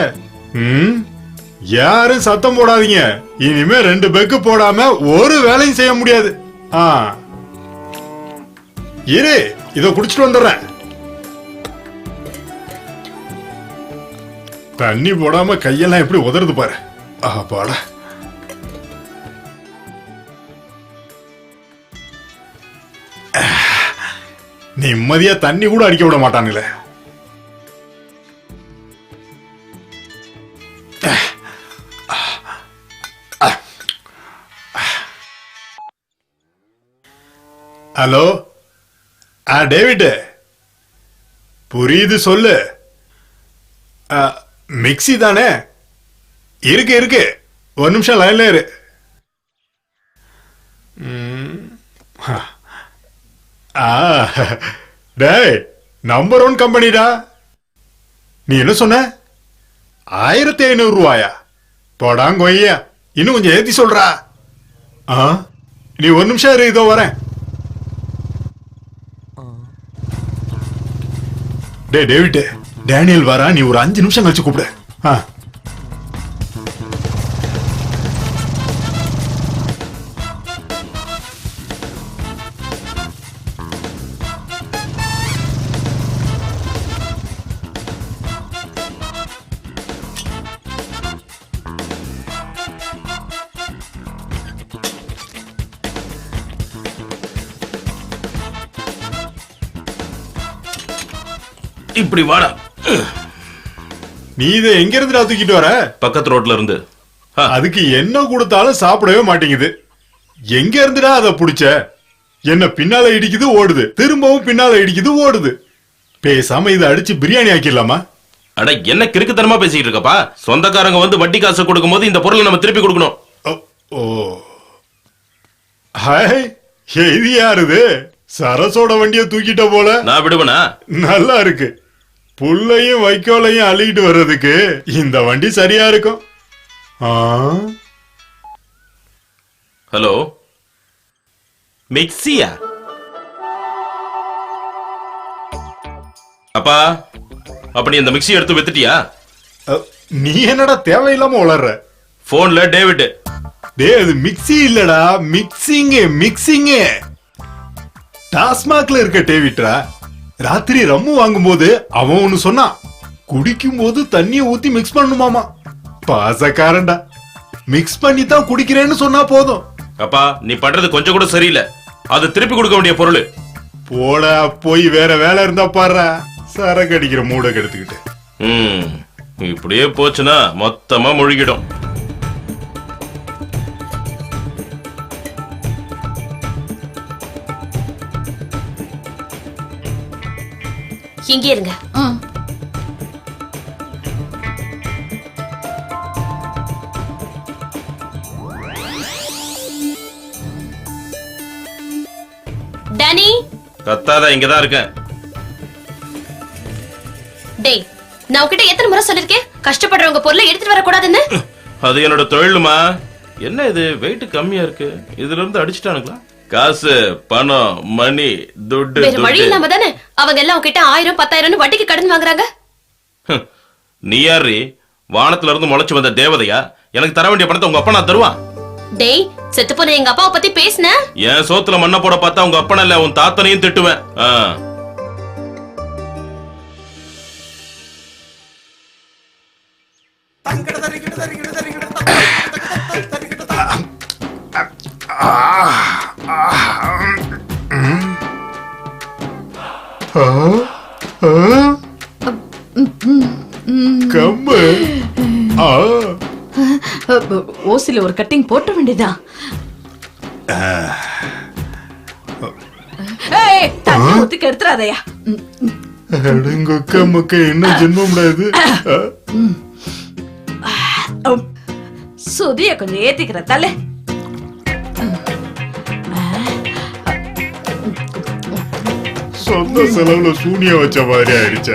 S10: யாரும் சத்தம் போடாதீங்க, இனிமே 2 பெக்கு போடாம ஒரு வேலையும் செய்ய முடியாது. இரு, இத குடிச்சிட்டு வந்துடுறேன். தண்ணி போடாம கையெல்லாம் எப்படி உதறது பாரு. பாடா. நிம்மதியா தண்ணி கூட அடிக்க விட மாட்டானுங்களே. ஹலோ, டேவிட், புரியுது சொல்லு. மிக்ஸி தானே? இருக்கு இருக்கு, ஒரு நிமிஷம் லைன்ல இரு. டேய், நம்பர் 1 கம்பெனிடா. நீ என்ன சொன்ன? 1500 ரூபாயா? போடாங்கொய்யா, இன்னும் கொஞ்சம் ஏத்தி சொல்றா. நீ ஒரு நிமிஷம் இரு, இதோ வரேன். டே டேவிட், டேனியல் வரா, நீ ஒரு 5 நிமிஷம் கழிச்சு கூப்பிடு.
S7: இப்படி வாடா.
S10: நீ இதை எங்க இருந்து தூக்கிட்டு வர?
S7: பக்கத்து ரோட்ல இருந்து.
S10: அதுக்கு என்ன கொடுத்தாலும் சாப்பிடவே மாட்டேங்குது. எங்க இருந்துடா அதை புடிச்ச? என்ன பின்னால இடிக்குது ஓடுது, திரும்பவும் பின்னால இடிக்குது ஓடுது. பேசாம இதை அடிச்சு பிரியாணி ஆக்கிடலாமா?
S7: அட என்ன கிறுக்குத்தனமா பேசிட்டு இருக்கப்பா? சொந்தக்காரங்க வந்து வட்டி காசு கொடுக்கும் போது இந்த பொருளை நம்ம திருப்பி கொடுக்கணும்.
S10: ஓ ஹாய், இது யாருது? சரசோட வண்டிய தூக்கிட்ட போல.
S7: நான் விடுவனா?
S10: நல்லா இருக்கு. புல்லையும் வைக்கோலையும் அள்ளிட்டு வர்றதுக்கு இந்த வண்டி சரியா இருக்கும்.
S7: ஹலோ, மிக்ஸியா? அப்பா, அப்ப நீ இந்த மிக்ஸி எடுத்து வித்துட்டியா?
S10: நீ என்னடா தேவையில்லாம உளர்ற?
S7: போன்ல டேவிட்.
S10: டேய், அது மிக்ஸி இல்லடா, மிக்சிங். டாஸ்மாக்ல இருக்க டேவிட்ரா. ராத்திரி ரம்மு வாங்கும்போது அவன் ஒன்னு சொன்னான், குடிக்கும் போது தண்ணிய ஊத்தி மிக்ஸ் பண்ணுமாமா. பாசக்காரன்டா, மிக்ஸ் பண்ணி தான் குடிக்கிறேன்னு சொன்னா போதும்.
S7: அப்பா, நீ பண்றது கொஞ்சம் கூட சரியில்லை. அது திருப்பி கொடுக்க வேண்டிய பொருள்.
S10: போடா, போய் வேற வேலை இருந்தா பாரு. சரக்கு அடிக்கிற மூட கெடுத்துக்கிட்டு.
S7: இப்படியே போச்சுன்னா மொத்தமா முழுகிடும்.
S13: இங்கே இருங்க. டானி,
S7: கத்தாத, இங்கதான் இருக்கேன்.
S13: டேய், நான் உன்கிட்ட எத்தனை முறை சொல்லிருக்கேன் கஷ்டப்படுறவங்க பொருளை எடுத்துட்டு வரக்கூடாதுன்னு?
S7: அது என்னோட தொழிலுமா. என்ன இது வெயிட் கம்மியா இருக்கு? இதுல இருந்து அடிச்சுட்டானுங்களா? காசு, பணம், மணி, துட்டு.
S13: வேற வழி இல்லாம தானே அவங்க எல்லாம் உன்கிட்ட 1000 10,000 வட்டிக்கு கடன் வாங்குறாங்க.
S7: நீ யாரு? வானத்துல இருந்து முளைச்சு வந்த தேவதையா? எனக்கு தர வேண்டிய பணத்தை உங்க அப்பா நான் தருவான்.
S13: டேய், செத்து போன எங்க அப்பாவை பத்தி பேசுன?
S7: என் சோத்துல மண்ணை போட பார்த்தா உங்க அப்பா இல்ல உன் தாத்தனையும் திட்டுவேன்.
S8: ஓசில ஒரு கட்டிங் போட்ட வேண்டியதா? தண்ணி ஊத்தி கெடுத்துறாதயா.
S10: என்ன ஜென்மம்டா இது?
S8: சுதிய கொஞ்சம் ஏத்திக்கிற தலை.
S10: சொந்த செலவுல சூனிய வச்ச மாதிரி ஆயிடுச்ச.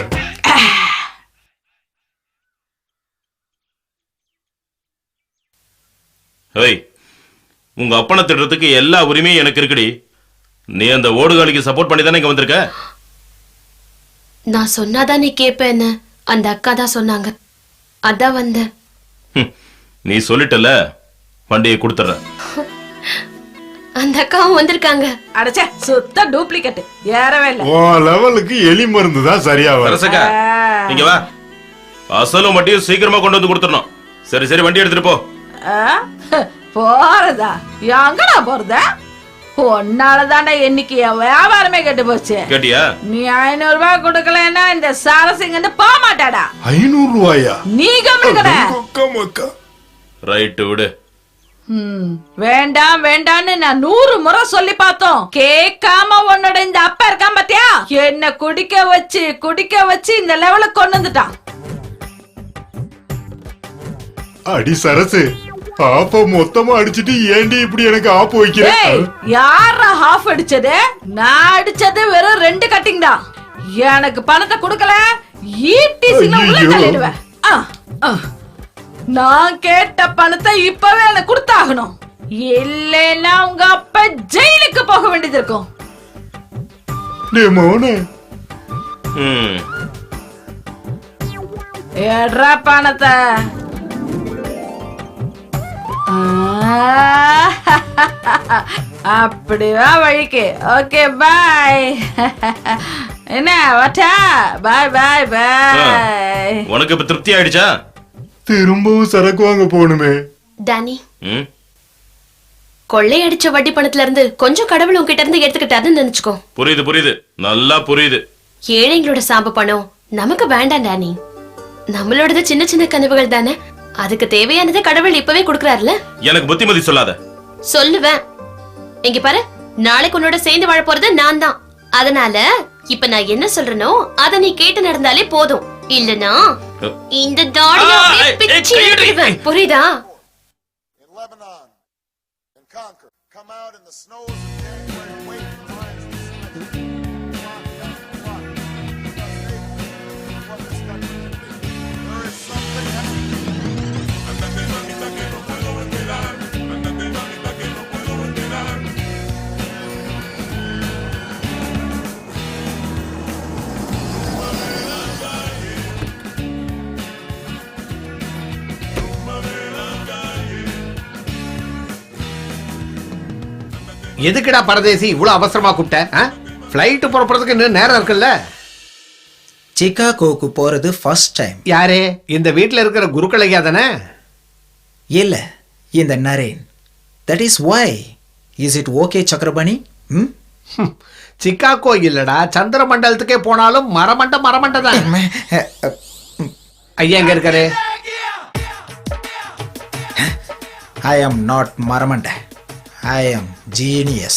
S7: உங்க அப்பனை திட்டுறதுக்கு எல்லா உரிமையும் எனக்கு இருக்குடி. நீ அந்த ஓடுகாலிக்கு சப்போர்ட் பண்ணி தானே இங்க வந்திருக்க.
S13: நான் சொன்னாதான் நீ கேப்பேன்னு அந்த அக்கா தான் சொன்னாங்க, அதான் வந்த.
S7: நீ சொல்லிட்டல, வண்டியை கொடுத்துற.
S13: அந்த அக்காவும் வந்திருக்காங்க.
S8: அடச்சே, சுத்த டூப்ளிகேட், ஏறவே இல்ல.
S10: ஓ லெவலுக்கு எலி மருந்து தான் சரியா வரும்.
S7: இங்க வா, அசலும் வட்டியும் சீக்கிரமா கொண்டு வந்து கொடுத்துடணும். சரி சரி, வண்டி எடுத்துட்டு போ.
S8: போறதா? எங்கடா போறத? உன்னாலதாண்டா இன்னைக்கு வியாபாரமே கெட்டு போச்சு.
S7: கேட்டியா?
S8: நீ 500 ரூபாய் கொடுக்கலன்னா இந்த சாரசிங்க வந்து போக மாட்டாடா.
S10: 500 ரூபாயா?
S8: நீ கம்முனுக்கடா.
S7: ரைட், விடு.
S8: வேண்டாம் வேண்டான்னு நான் 100 முறை சொல்லி பார்த்தோம், கேட்காம உன்னோட இந்த அப்பா இருக்கான் பாத்தியா, என்ன குடிக்க வச்சு இந்த லெவலுக்கு கொண்டு வந்துட்டான்.
S10: அடி சரசு, ஆப்ப மொத்தமா அடிச்சிட்டு ஏண்டி இப்படி எனக்கு ஆப்பு வைக்கிற?
S8: யாரா ஹாஃப் அடிச்சது? நான் அடிச்சது வெறும் 2 கட்டிங் தான். எனக்கு பணத்தை கொடுக்கல, ஈட்டி சின்ன உள்ள தள்ளிடுவேன். நான் கேட்ட பணத்தை இப்பவே எனக்கு கொடுத்தாகணும், இல்லைன்னா உங்க அப்பா ஜெயிலுக்கு போக வேண்டியது இருக்கும். ஏட்ரா பணத்தை. அப்படிவா வழிக்கு. ஓகே, பாய். என்ன வாட்டா? பாய் பாய் பாய்.
S7: உனக்கு இப்ப திருப்தி ஆயிடுச்சா?
S10: திரும்பவும் சரக்கு வாங்க போகணுமே.
S13: டானி, கொள்ளையடிச்ச வட்டி பணத்துல இருந்து கொஞ்சம் கடவுள் உங்ககிட்ட இருந்து எடுத்துக்கிட்டாருன்னு நினைச்சுக்கோ.
S7: புரியுது புரியுது, நல்லா புரியுது.
S13: ஏழைங்களோட சாம்பு பணம் நமக்கு வேண்டாம் டானி. நம்மளோடது சின்ன சின்ன கனவுகள் தானே, அதுக்கு தேவையானதை கடவுள் இப்பவே கொடுக்கறாருல.
S7: எனக்கு புத்திமதி சொல்லாத.
S13: சொல்லுவேன். இங்க பாரு, நாளைக்கு உன்னோட சேர்ந்து வாழ போறது நான் தான். அதனால இப்ப நான் என்ன சொல்றேனோ அத நீ கேட்டு நடந்தாலே போதும். இல்லனா இந்த தாடியை அப்படியே பிச்சு எடுத்துடுவேன். புரியுதா?
S11: எதுக்குடா பரதேசி இவ்வளவு அவசரமா கூப்பிட்ட? ஃப்ளைட் புறப்படுறதுக்கு இன்னும் நேரம் இருக்குல்ல?
S6: சிகாகோக்கு போறது ஃபர்ஸ்ட் டைம்.
S11: யாரே? இந்த வீட்ல இருக்கிற குருக்களையா தானே?
S6: இல்ல, இந்த Naren. That is why. Is it okay Chakrapani?
S11: Chicago இல்லடா, சந்திர மண்டலத்துக்கே போனாலும் மரமண்ட தான். ஐயா எங்க இருக்காரு?
S6: ஐ ஆம் நாட் மரமண்ட. I am genius.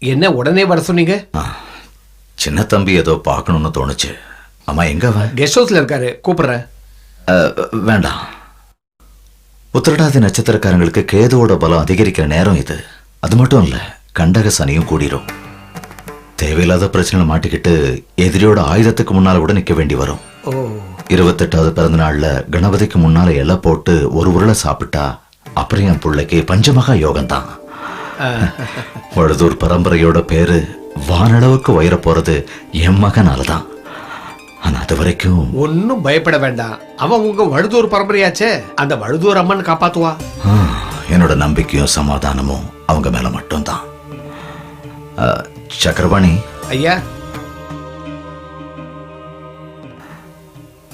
S11: என்ன உடனே வர சொன்னீங்க?
S5: சின்ன தம்பி ஏதோ பார்க்கணும்னு தோணுச்சு. அம்மா எங்க அவன்?
S11: கெஸ்ட் ஹவுஸ்ல இருக்காரு, கூப்பிடுறேன்.
S5: வேண்டாம். உத்திரட்டாதி நட்சத்திரக்காரங்களுக்கு கேதுவோட பலம் அதிகரிக்கிற நேரம் இது. அது மட்டும் இல்ல, கண்டக சனியும் கூடிரும். தேவையில்லாத பிரச்சனை மாட்டிக்கிட்டு எதிரியோட ஆயுதத்துக்கு முன்னால கூட நிக்க வேண்டி வரும். 28வது பிறந்த நாள்ல கணபதிக்கு முன்னால எல்லாம் போட்டு ஒரு உருளை சாப்பிட்டா அப்புறம் என் பிள்ளைக்கு பஞ்சமகா யோகம்தான். வழுதூர் பரம்பரையோட பேரு வானளவுக்கு உயர போறது என் மகனாலதான். ஆனா அது வரைக்கும்
S11: ஒன்னும் பயப்பட வேண்டாம். அவன் உங்க வழுதூர் பரம்பரையாச்சே, அந்த வழுதூர் அம்மன் காப்பாத்துவா.
S5: என்னோட நம்பிக்கையும் சமாதானமும் அவங்க மேல மட்டும்தான். சக்கரபாணி
S11: ஐயா,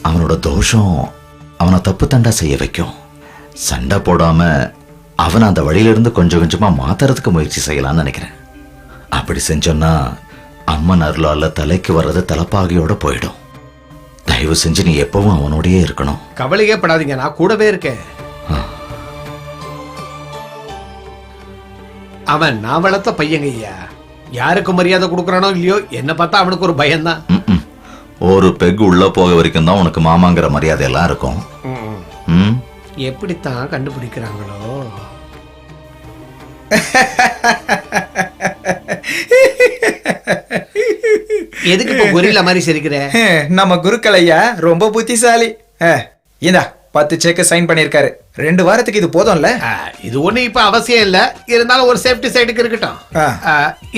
S5: அவனோட தோஷம் அவனை தப்பு தண்டா செய்ய வைக்கும். சண்டை போடாம அவன் அந்த வழியிலிருந்து கொஞ்சம் கொஞ்சமா மாத்துறதுக்கு முயற்சி செய்யலாம்னு நினைக்கிறேன். அப்படி செஞ்சோம்னா அம்மன் அருளால தலைக்கு வர்றது தலைப்பாகையோட போயிடும். தயவு செஞ்சு நீ எப்பவும் அவனோடயே இருக்கணும்.
S11: கவலையே படாதீங்க, நான் கூடவே இருக்கேன். அவன் நான் வளர்த்த பையங்க ஐயா. யாருக்கு மரியாதை கொடுக்கறானோ இல்லையோ, என்ன பார்த்தா அவனுக்கு ஒரு பயம்தான்.
S5: ஒரு பெக் உள்ள போக வரைக்கும் தான் உனக்கு மாமாங்கிற மரியாதை எல்லாம் இருக்கும்.
S11: எப்படித்தான் கண்டுபிடிக்கிறாங்களோ. எதுக்கு இப்ப கொரில்லா மாதிரி சிரிக்கிற?
S6: நம்ம குருக்கள் ஐயா ரொம்ப புத்திசாலி. இந்தா 10 செக் சைன் பண்ணிருக்காரு. 2 வாரத்துக்கு இது போதும்ல?
S11: இது ஒண்ணு இப்ப அவசியம் இல்ல, இருந்தாலும் ஒரு சேஃப்டி சைடுக்கு இருக்கட்டும்.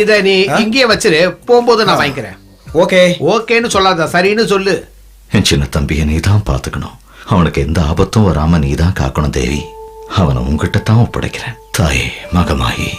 S11: இத நீ இங்கேயே வச்சிரு, போகும்போது நான் வாங்கிக்கிறேன்.
S6: ஓகே
S11: ஓகேன்னு சொல்லாத, சரின்னு சொல்லு.
S5: என் சின்ன தம்பியை நீ தான் பாத்துக்கணும். அவனுக்கு எந்த ஆபத்தும் வராம நீ தான் காக்கணும் தேவி. அவனை உங்ககிட்ட தான் ஒப்படைக்கிறேன் தாயே மகமாயி.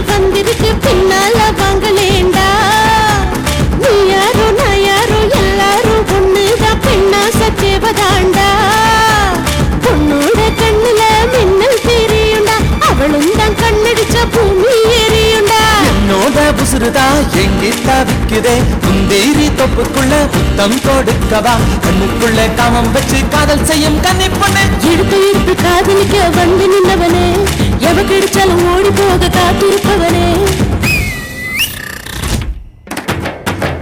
S2: வந்திருக்கு பின்னால வாங்கலேண்டா. நீ யாரோ நான் யாரோ எல்லாரும் ஒண்ணுதான், பெண்ணா சச்சேவதாண்டா. பொண்ணோட கண்ணுல மின்னல் தெரியுண்டா, அவளும் தான் கண்ணடிச்ச பூமி எரியுண்டா.
S1: என்னோட புசுறுதா எங்கிட்ட விக்குதே, குந்தேரி தொப்புக்குள்ள புத்தம் கொடுக்கவா, கண்ணுக்குள்ள காமம் வச்சு காதல் செய்யும் கன்னி பொண்ணு.
S2: எடுத்து எடுத்து காதலிக்க வந்து நின்னவனே, எவ கிடைச்சாலும் ஓடி போக காத்திருப்பவனே.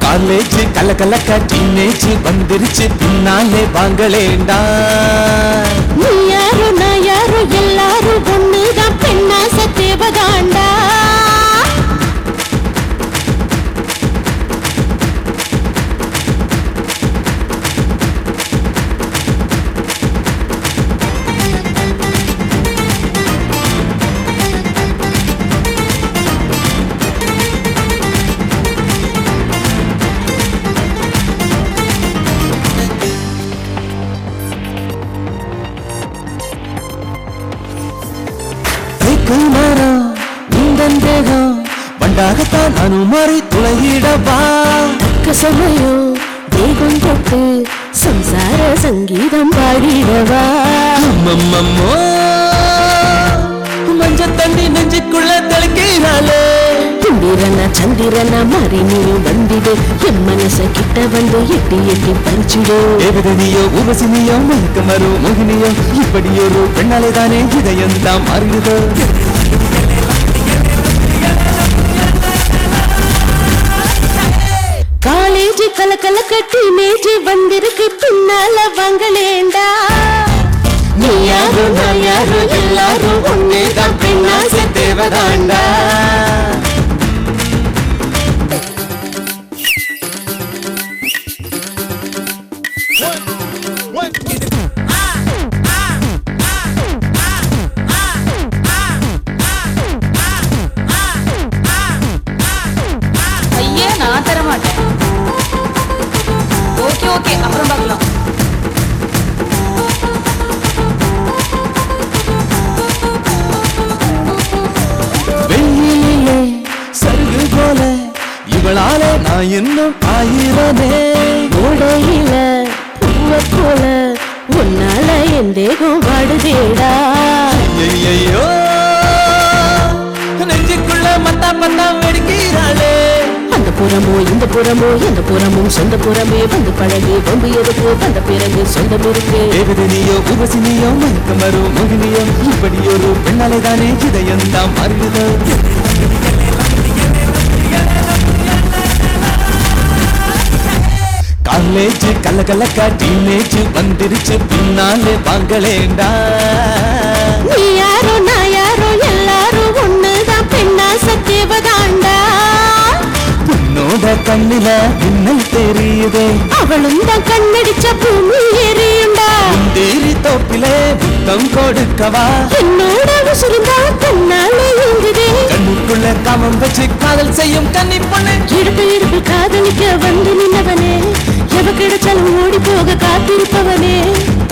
S1: காலேஜ் கல கலக்க டீனேஜ் வந்துருச்சு பின்னாலே வாங்கலேண்டா.
S2: நீ யாரோ நான் யாரோ எல்லாரும் ஒண்ணுதான், பெண்ணா சத்தேவதாண்டா.
S1: நானும் மாறி துளையிடவா
S2: தக்க சமயம் தேகம் தொட்டு சம்சார சங்கீதம் பாடிடவா
S1: அம்மம்மம்மோ மஞ்ச தண்ணி நெஞ்சுக்குள்ள தெளிக்கிறாளே
S2: இந்திரனா சந்திரனா மாறி நீயும் வந்திடு என் மனச கிட்ட வந்து எட்டி எட்டி பறிச்சிடு
S1: தேவதனியோ உபசினியோ மயக்கமரோ மோகினியோ இப்படி ஒரு பெண்ணாலே தானே இதயம் தான் மாறிடுதோ
S2: காலேஜ் கலக்கல கட்டி மேஜ் வந்திருக்கு பின்னால வாங்களேண்டா
S1: நீ யாரோ நான் யாரோ எல்லாரும் ஒன்னேதான் பெண்ணாசை தேவதாண்டா
S8: ஐயே நான் தர மாட்டேன். ஓகே ஓகே அப்புறம் பார்க்கலாம்.
S1: வெயிலே சருகு போல இவளாலே நான் இன்னும் ஆயிரனே
S2: ஓடையில பூவ போல உன்னால என் தேகம் வாடுதேடா
S1: ஐயையோ நெஞ்சுக்குள்ள மத்தா பத்தா வெடிக்கிறாளே
S2: அந்த புறமோ இந்த புறமோ எந்த புறமும் சொந்த புறமே வந்து பழகி பொம்பு எதுக்கு வந்த பிறகு சொந்தம் இருக்கு
S1: தேவதனியோ உபசினியோ மயக்கமரோ மோகினியோ இப்படி ஒரு பெண்ணாலே தானே இதயம் தான் மாறிடுதோ காலேஜ் கல்லக்கல்லக்கா டீனேஜ் வந்துருச்சு பின்னாலே வாங்களேண்டா
S2: நீ யாரோ நான் யாரோ எல்லாரும் ஒண்ணுதான் பெண்ணா சத்தியவதாண்டா
S1: உன்னோட கண்ணில இன்னல் தெரியுதே
S2: அவளும் தான் கண்ணடிச்ச பூமி எரியுண்டா
S1: தேரி தோப்பிலே புத்தம் கொடுக்கவா
S2: என்னோட உசுருந்தா தன்னால இங்குதே
S1: கண்ணுக்குள்ள காமம் வச்சு காதல் செய்யும் கன்னி பொண்ணு
S2: இடுப்பு இடுப்பு காதலிக்க வந்து நின்னவனே எவ கிடைச்சாலும் ஓடி போக காத்திருப்பவனே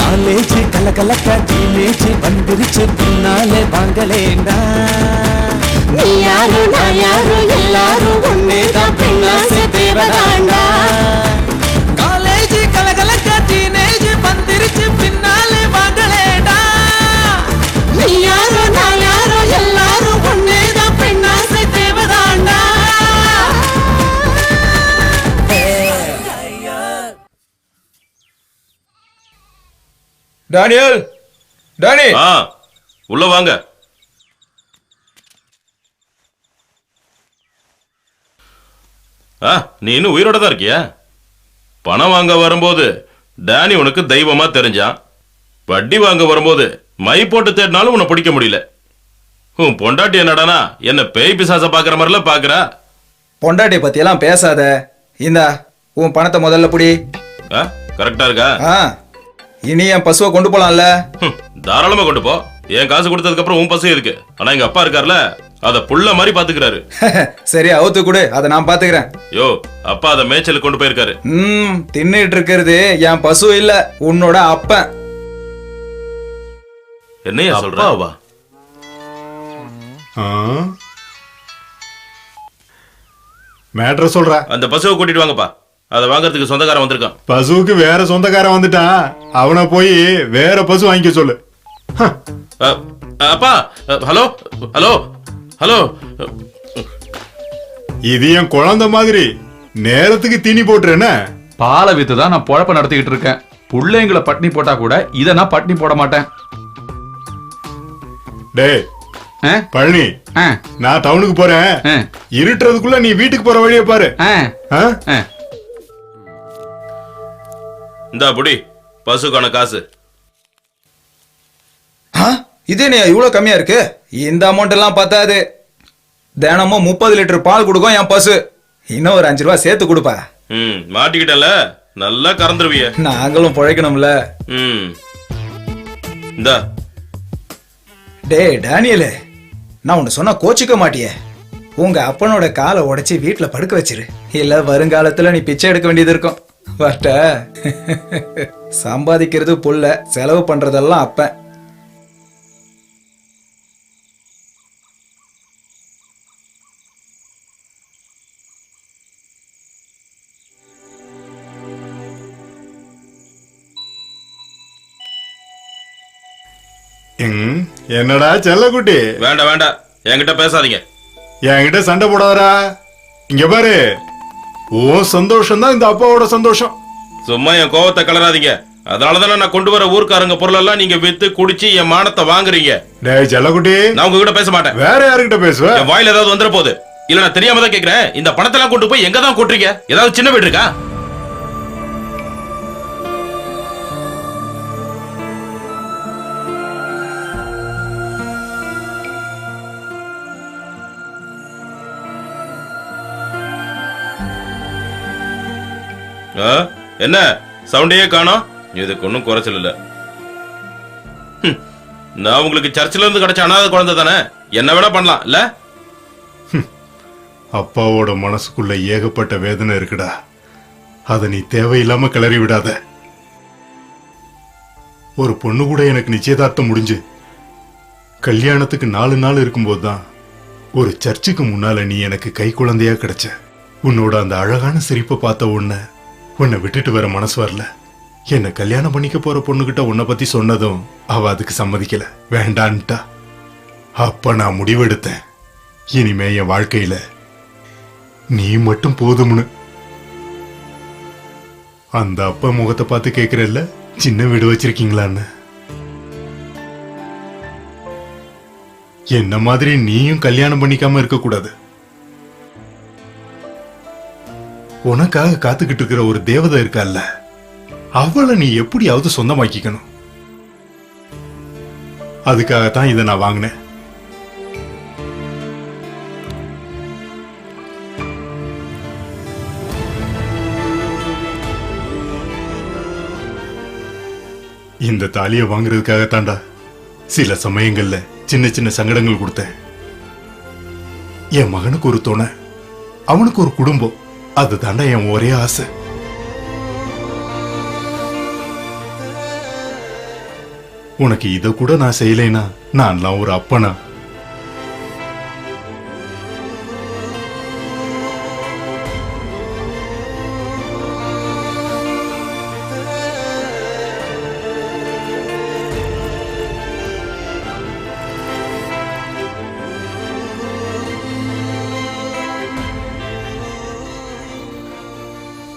S1: காலேஜ் கல்லக்கல்லக்கா டீனேஜ் வந்துருச்சு பின்னாலே வாங்களேண்டா
S2: நீ யாரோ நான் யாரோ எல்லாரும் ஒன்னேதான் பெண்ணாசை தேவதாண்டா
S1: காலேஜ் கலகலக்கா டீனேஜ் வந்துருச்சு பின்னாலே வாங்களேண்டா
S2: நீ யாரோ நான் யாரோ எல்லாரும் ஒன்னேதான் பெண்ணாசை தேவதாண்டா
S6: டானியல் டானி
S7: உள்ள வாங்க. நீ இன்னும் உயிரோட தான் இருக்கியா? பணம் வாங்க வரும்போது டேனி உனக்கு தெய்வமா தெரிஞ்சான். வட்டி வாங்க வரும்போது மை போட்டு தேடினாலும் உன்னை பிடிக்க முடியல. உன் பொண்டாட்டி என்னடானா என்ன பேய் பிசாச பாக்குற மாதிரிலாம் பாக்குறா.
S6: பொண்டாட்டி பத்தியெல்லாம் பேசாத. இந்தா உன் பணத்தை முதல்ல புடி.
S7: கரெக்டா இருக்கா?
S6: இனி என் பசுவை கொண்டு போலாம்ல?
S7: தாராளமா கொண்டு போ. என் காசு கொடுத்ததுக்கு அப்புறம் உன் பசு இருக்கு. ஆனா எங்க அப்பா இருக்கார்ல, அத புள்ள மாதிரி பாத்துக்கிறாரு.
S6: சரி அவுத்து கொடு, அதை நான் பாத்துக்கிறேன்.
S7: யோ, அப்பா அத மேய்ச்சலுக்கு கொண்டு போயிருக்காரு.
S6: தின்னுட்டு இருக்கிறது என் பசு இல்ல, உன்னோட அப்பன்.
S7: என்னையா சொல்றா?
S10: மேட்ர சொல்ற.
S7: அந்த பசுவை கூட்டிட்டு வாங்கப்பா. அதை வாங்கறதுக்கு சொந்தக்காரன் வந்திருக்கான்.
S10: பசுவுக்கு வேற சொந்தக்காரன் வந்துட்டான். அவனை போய் வேற பசு வாங்கிக்க சொல்லு.
S7: அப்பா, ஹலோ ஹலோ ஹலோ.
S10: இது என் குழந்தை மாதிரி நேரத்துக்கு தீனி போட்டுறேன்னு
S12: பாலை வித்து தான் நான் பொழப்ப நடத்திக்கிட்டு இருக்கேன். பிள்ளைங்களை பட்னி போட்டா கூட இதை நான் பட்னி போட மாட்டேன்.
S10: டேய் பழனி, நான் டவுனுக்கு போறேன். இருட்டுறதுக்குள்ள நீ வீட்டுக்கு போற வழியை பாரு.
S7: இந்தா புடி பசுக்கான காசு.
S6: இது என்ன இவ்வளவு கம்மியா இருக்கு? இந்த அமௌண்ட் எல்லாம் பத்தாது. தினமும் 30 லிட்டர் பால் கொடுக்கும் என் பசு. இன்னும் ஒரு 5 ரூபாய் சேர்த்து கொடுப்பா.
S7: மாட்டிக்கிட்டல, நல்லா கறந்துருவிய.
S6: நாங்களும் பிழைக்கணும்ல.
S7: இந்தா.
S6: டேய் டேனியலு, நான் உன்னை சொன்னா கோச்சிக்க மாட்டியே. உங்க அப்பனோட காலை உடைச்சி வீட்டுல படுக்க வச்சிரு. இல்ல வருங்காலத்துல நீ பிச்சை எடுக்க வேண்டியது இருக்கும். பட்ட சம்பாதிக்கிறது புள்ள, செலவு பண்றதெல்லாம் அப்பன்.
S10: என்னடா செல்லக்குட்டி?
S7: வேண்டாம் வேண்டாம், என்கிட்ட பேசாதீங்க.
S10: என்கிட்ட சண்டை போடாதடா. இங்க பாரு, ஓ சந்தோஷம் தான் இந்த அப்பாவோட சந்தோஷம்.
S7: சும்மா என் கோவத்தை கலராதீங்க. அதனாலதானே நான் கொண்டு வர ஊர்க்காரங்க பொருள் எல்லாம் நீங்க வித்து குடிச்சு என் மானத்தை வாங்குறீங்க.
S10: டேய் செல்லக்குட்டி,
S7: நான் உங்ககிட்ட பேச மாட்டேன்.
S10: வேற யாருகிட்ட பேசுவ?
S7: என் வாயில ஏதாவது வந்துட போகுது. இல்ல நான் தெரியாம தான் கேக்குறேன். இந்த பணத்தை எல்லாம் கொண்டு போய் எங்க தான் கொட்டுறீங்க? ஏதாவது சின்ன வீடு இருக்கா? என்ன சவுண்டையே காணோம்? இதுக்கு ஒன்னும் குறைச்சல் இல்ல. நான் உங்களுக்கு சர்ச்சில இருந்து கிடைச்ச அனாதை குழந்தை தானே, என்ன வேணா பண்ணலாம் இல்ல?
S10: அப்பாவோட மனசுக்குள்ள ஏகப்பட்ட வேதனை இருக்குடா. அத நீ தேவையில்லாம கிளறி விடாத. ஒரு பொண்ணு கூட எனக்கு நிச்சயதார்த்தம் முடிஞ்சு கல்யாணத்துக்கு 4 நாள் இருக்கும்போதுதான் ஒரு சர்ச்சுக்கு முன்னால நீ எனக்கு கை குழந்தையா கிடைச்ச. உன்னோட அந்த அழகான சிரிப்பை பார்த்த உன்னை விட்டுட்டு வர மனசு வரல. என்ன கல்யாணம் பண்ணிக்க போற பொண்ணுகிட்ட உன்னை பத்தி சொன்னதும் அவ அதுக்கு சம்மதிக்கல, வேண்டான்ட்டா. அப்ப நான் முடிவெடுத்தேன், இனிமே என் வாழ்க்கையில நீ மட்டும் போதும்னு. அந்த அப்பா முகத்தை பார்த்து கேக்குறல்ல, சின்ன வீடு வச்சிருக்கீங்களான்னு. என்ன மாதிரி நீயும் கல்யாணம் பண்ணிக்காம இருக்க கூடாது. உனக்காக காத்துக்கிட்டு இருக்கிற ஒரு தேவதை இருக்கல்ல, அவளை நீ எப்படியாவது சொந்தமாக்கிக்கணும். அதுக்காகத்தான் இதை நான் வாங்கினேன். இந்த தாலியை வாங்குறதுக்காகத்தாண்டா சில சமயங்கள்ல சின்ன சின்ன சங்கடங்கள் கொடுத்தேன். என் மகனுக்கு ஒரு துணை, அவனுக்கு ஒரு குடும்பம், அது தாண்டா என் ஒரே ஆசை. உனக்கு இத கூட நான் செய்யலைனா நான்லாம் ஒரு அப்பனா?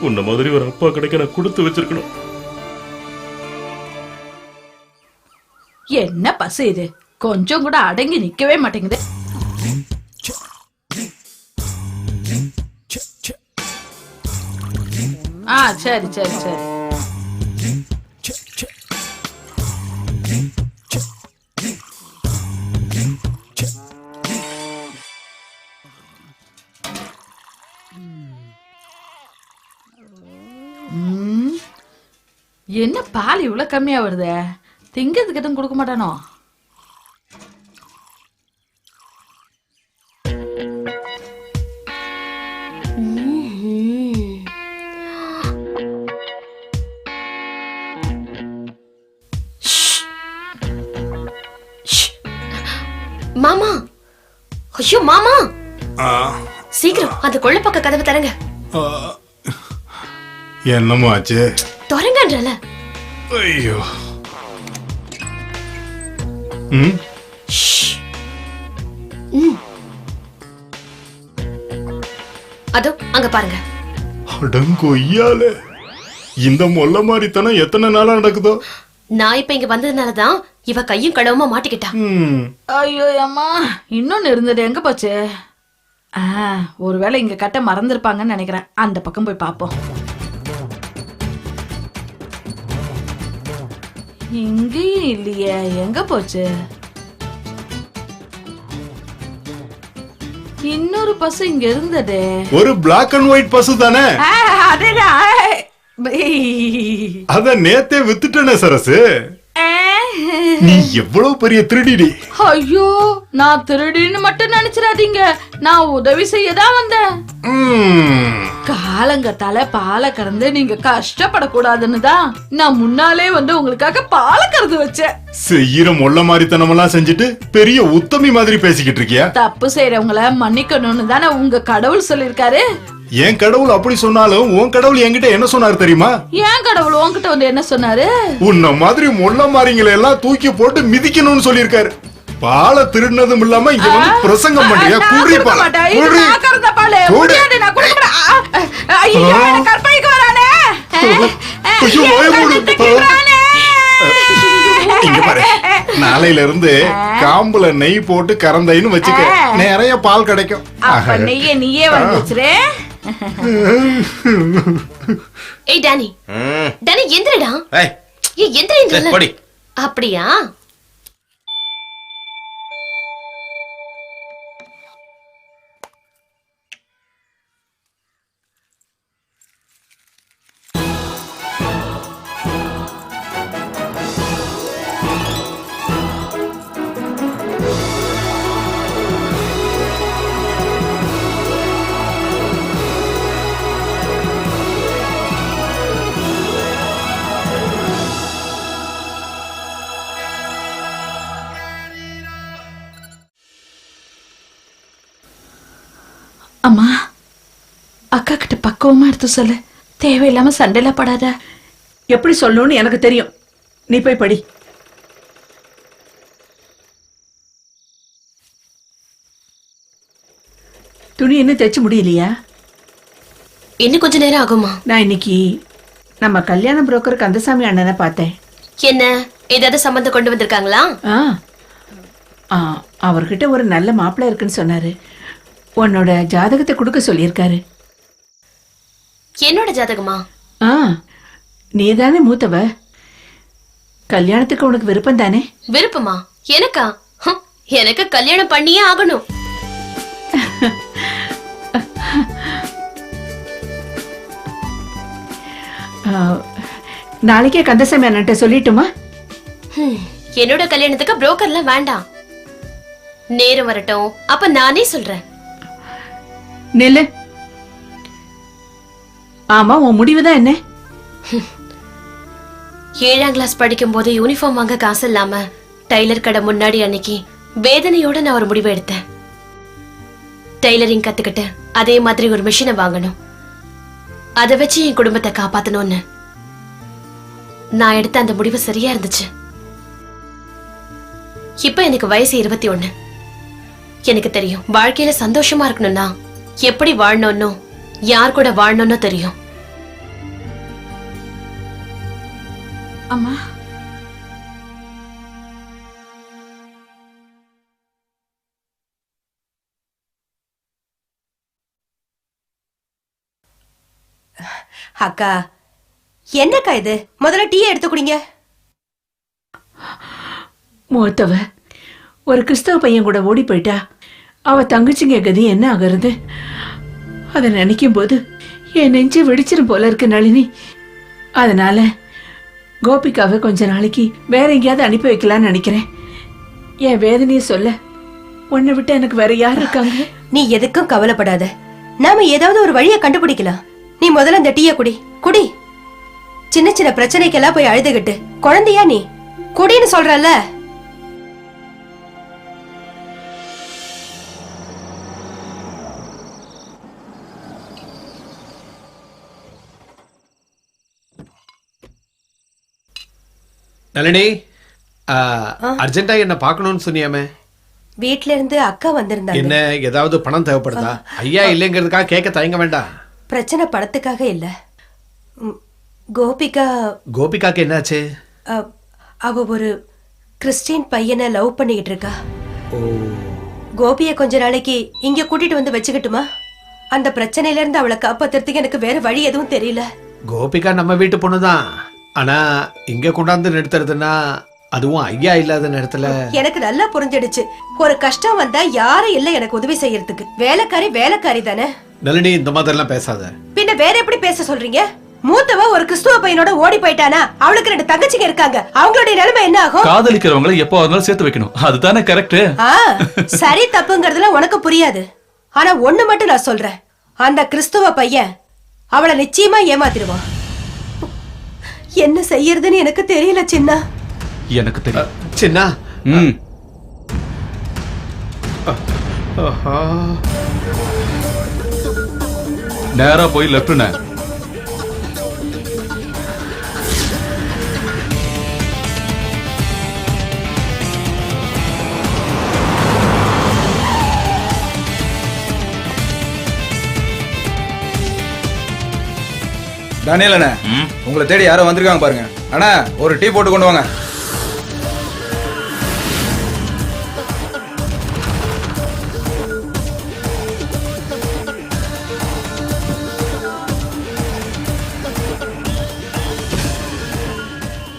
S7: உன்ன மாதிரி ஒரு அப்பா கிடைக்க நான் கொடுத்து வச்சிருக்கணும்.
S8: என்ன பசு இது, கொஞ்சம் கூட அடங்கி நிக்கவே மாட்டேங்குது. சரி சரி சரி. என்ன பால் இவ்வளவு கம்மியா வருது? திங்கிறதுக்கு எதுவும் கொடுக்க மாட்டானோ?
S13: மாமா, ஐயோ மாமா, சீக்கிரம் அந்த கொள்ள பக்க கதவை தரங்க.
S10: என்னமோ ஆச்சு?
S13: தொடங்கன்றல.
S10: ஐயோ.
S13: அதோ அங்க பாருங்க.
S10: அடங்கொய்யால, இந்த மொல்ல மாதிரித்தனம் எத்தனை நாளா நடக்குதோ?
S13: நான் இப்ப இங்க வந்ததுனாலதான் இவ கையும் கடவுமா மாட்டிக்கிட்டா.
S8: ஐயோ அம்மா, இன்னொன்னு இருந்தது, எங்க போச்சு? ஒருவேளை இங்க கட்ட மறந்துருப்பாங்கன்னு நினைக்கிறேன். அந்த பக்கம் போய் பாப்போம். இங்கேயும் இல்லையே, எங்க போச்சு? இன்னொரு பசு இங்க இருந்தது.
S10: ஒரு பிளாக் அண்ட் ஒயிட் பசு தானே? அத நேத்தே வித்துட்டனே சரசு. நீ எவ்வளவு பெரிய திருடிடி.
S8: ஐயோ, நான் திருடின்னு மட்டும் நினைச்சிடாதீங்க, நான் உதவி செய்யதான் வந்தேன். காலங்கத்தால பாலை கறந்து நீங்க கஷ்டப்படக்கூடாதுன்னு தான் நான் முன்னாலே வந்து உங்களுக்காக பாலை கறந்து வச்சேன்.
S10: செய்யற மொள்ள மாதிரித்தனமெல்லாம் செஞ்சுட்டு பெரிய உத்தமி மாதிரி பேசிக்கிட்டு இருக்கியா?
S8: தப்பு செய்யறவங்கள மன்னிக்கணும்னு தானே உங்க கடவுள் சொல்லிருக்காரு.
S10: என் கடவுள் அப்படி சொன்னாலும் உன் கடவுள் என்கிட்ட என்ன சொன்னாரு தெரியுமா?
S8: ஏன் கடவுள் உன்கிட்ட வந்து என்ன சொன்னாரு?
S10: உன்ன மாதிரி மொள்ள மாதிரிங்களை எல்லாம் தூக்கி போட்டு மிதிக்கணும்னு சொல்லியிருக்காரு. பாலை திருடினதும் இல்லாம இங்க வந்து பிரசங்கம் பண்றியா? குடி பாலை. இங்க பாரு, நாளையில இருந்து காம்புல நெய் போட்டு கறந்தைன்னு வச்சுக்க, நிறைய பால் கிடைக்கும்.
S8: நெய்ய நீயே வாங்கி வச்சிரு.
S13: ஏய் டானி, டானி எந்திரடா. ஏய் எந்திர. அப்படியா?
S8: அம்மா, அக்கா கிட்ட பக்குவமா எடுத்து சொல்லு. தேவையில்லாம சண்டையில படாத.
S14: எப்படி சொல்லணும்னு எனக்கு தெரியும். நீ போய் படி. துணி இன்னும் தைச்சு முடியலையா?
S13: இன்னும் கொஞ்ச நேரம் ஆகுமா?
S14: நான் இன்னைக்கு நம்ம கல்யாண புரோக்கர் கந்தசாமி அண்ணனை பார்த்தேன்.
S13: என்ன ஏதாவது சம்பந்தம் கொண்டு வந்திருக்காங்களா?
S14: அவர்கிட்ட ஒரு நல்ல மாப்பிள்ளை இருக்குன்னு சொன்னாரு. உன்னோட ஜாதகத்தை கொடுக்க சொல்லியிருக்காரு.
S13: என்னோட ஜாதகமா?
S14: நீதானே மூத்தவ. கல்யாணத்துக்கு உனக்கு விருப்பம் தானே?
S13: விருப்பமா? எனக்கா? எனக்கு கல்யாணம் பண்ணியே ஆகணும்.
S14: நாளைக்கே கந்தசாமி அண்ணன்ட்ட சொல்லிட்டுமா?
S13: என்னோட கல்யாணத்துக்கு புரோக்கர்லாம் வேண்டாம். நேரம் வரட்டும், அப்ப நானே சொல்றேன்.
S14: நெல்லு. ஆமா, உன் முடிவுதான் என்ன?
S13: 7ஆம் கிளாஸ் படிக்கும் போது யூனிஃபார்ம் வாங்க காசு இல்லாம டைலர் கடை முன்னாடி அன்னைக்கு வேதனையோட நான் ஒரு முடிவு எடுத்தேன். டைலரிங் கத்துக்கிட்டு அதே மாதிரி ஒரு மிஷினை வாங்கணும், அதை வச்சு என் குடும்பத்தை காப்பாத்தணும்னு. நான் எடுத்த அந்த முடிவு சரியா இருந்துச்சு. இப்ப எனக்கு வயசு 21. எனக்கு தெரியும் வாழ்க்கையில சந்தோஷமா இருக்கணும்னா எப்படி வாழணும்னு, யார் கூட வாழணும்னு தெரியும்.
S8: அம்மா,
S9: அக்கா என்னக்கா இது? முதல்ல டீ எடுத்து குடிங்க.
S14: மூத்தவ ஒரு கிறிஸ்தவ பையன் கூட ஓடி போயிட்டா. அவ தங்கச்சிங்க கதி என்ன ஆகிறது? அதை நினைக்கும் போது என் நெஞ்சு வெடிச்சிரும் போல இருக்கு நளினி. அதனால கோபிகாவை கொஞ்ச நாளைக்கு வேற எங்கேயாவது அனுப்பி வைக்கலான்னு நினைக்கிறேன். என் வேதனையை சொல்ல உன்னை விட்டு எனக்கு வேற யார் இருக்காங்க?
S9: நீ எதுக்கும் கவலைப்படாத, நாம ஏதாவது ஒரு வழியை கண்டுபிடிக்கலாம். நீ முதல்ல இந்த டீயை குடி. குடி. சின்ன சின்ன பிரச்சனைக்கெல்லாம் போய் அழுதுகிட்டு குழந்தையா நீ? குடின்னு சொல்றல.
S11: நளினி, அர்ஜென்டா என்ன பார்க்கணும்னு சொன்னியாமே.
S9: வீட்ல இருந்து அக்கா வந்திருந்தாங்க.
S11: என்ன ஏதாவது பணம் தேவைப்படுதா? ஐயா இல்லைங்கிறதுக்காக கேட்க தயங்க வேண்டாம்.
S9: பிரச்சனை பணத்துக்காக இல்ல. கோபிகா.
S11: கோபிகாக்கு என்னாச்சு?
S9: அவ ஒரு கிறிஸ்டியன் பையனை லவ் பண்ணிக்கிட்டு இருக்கா. கோபிய கொஞ்ச நாளைக்கு இங்க கூட்டிட்டு வந்து வச்சுக்கிட்டுமா? அந்த பிரச்சனையில இருந்து அவளை காப்பாத்துறதுக்கு எனக்கு வேற வழி எதுவும் தெரியல.
S11: கோபிகா நம்ம வீட்டு பொண்ணுதான். ஆனா இங்க கொண்டாந்து நிறுத்துறதுன்னா, அதுவும் ஐயா இல்லாத நேரத்துல.
S9: எனக்கு நல்லா புரிஞ்சிடுச்சு. ஒரு கஷ்டம் வந்தா யாரும் இல்ல எனக்கு உதவி செய்யறதுக்கு. வேலைக்காரி வேலைக்காரி தானே.
S11: நளினி, இந்த மாதிரி எல்லாம் பேசாத.
S9: பின்ன வேற எப்படி பேச சொல்றீங்க? மூத்தவ ஒரு கிறிஸ்துவ பையனோட ஓடி போயிட்டானா? அவளுக்கு 2 தங்கச்சிங்க இருக்காங்க. அவங்களுடைய நிலைமை என்ன ஆகும்?
S12: காதலிக்கிறவங்களை எப்போ இருந்தாலும் சேர்த்து வைக்கணும், அதுதானே கரெக்ட்.
S9: சரி தப்புங்கிறதுல உனக்கு புரியாது. ஆனா ஒண்ணு மட்டும் நான் சொல்றேன், அந்த கிறிஸ்துவ பையன் அவளை நிச்சயமா ஏமாத்திடுவான். என்ன செய்யறதுன்னு எனக்கு தெரியல சின்ன.
S12: எனக்கு தெரியும்
S11: சின்ன.
S12: நேரா போய் லெப்ட்னு.
S6: டேனியல் அண்ணா, உங்களை தேடி யாரோ வந்திருக்காங்க பாருங்க. அண்ணா, ஒரு டீ போட்டு கொண்டு வாங்க.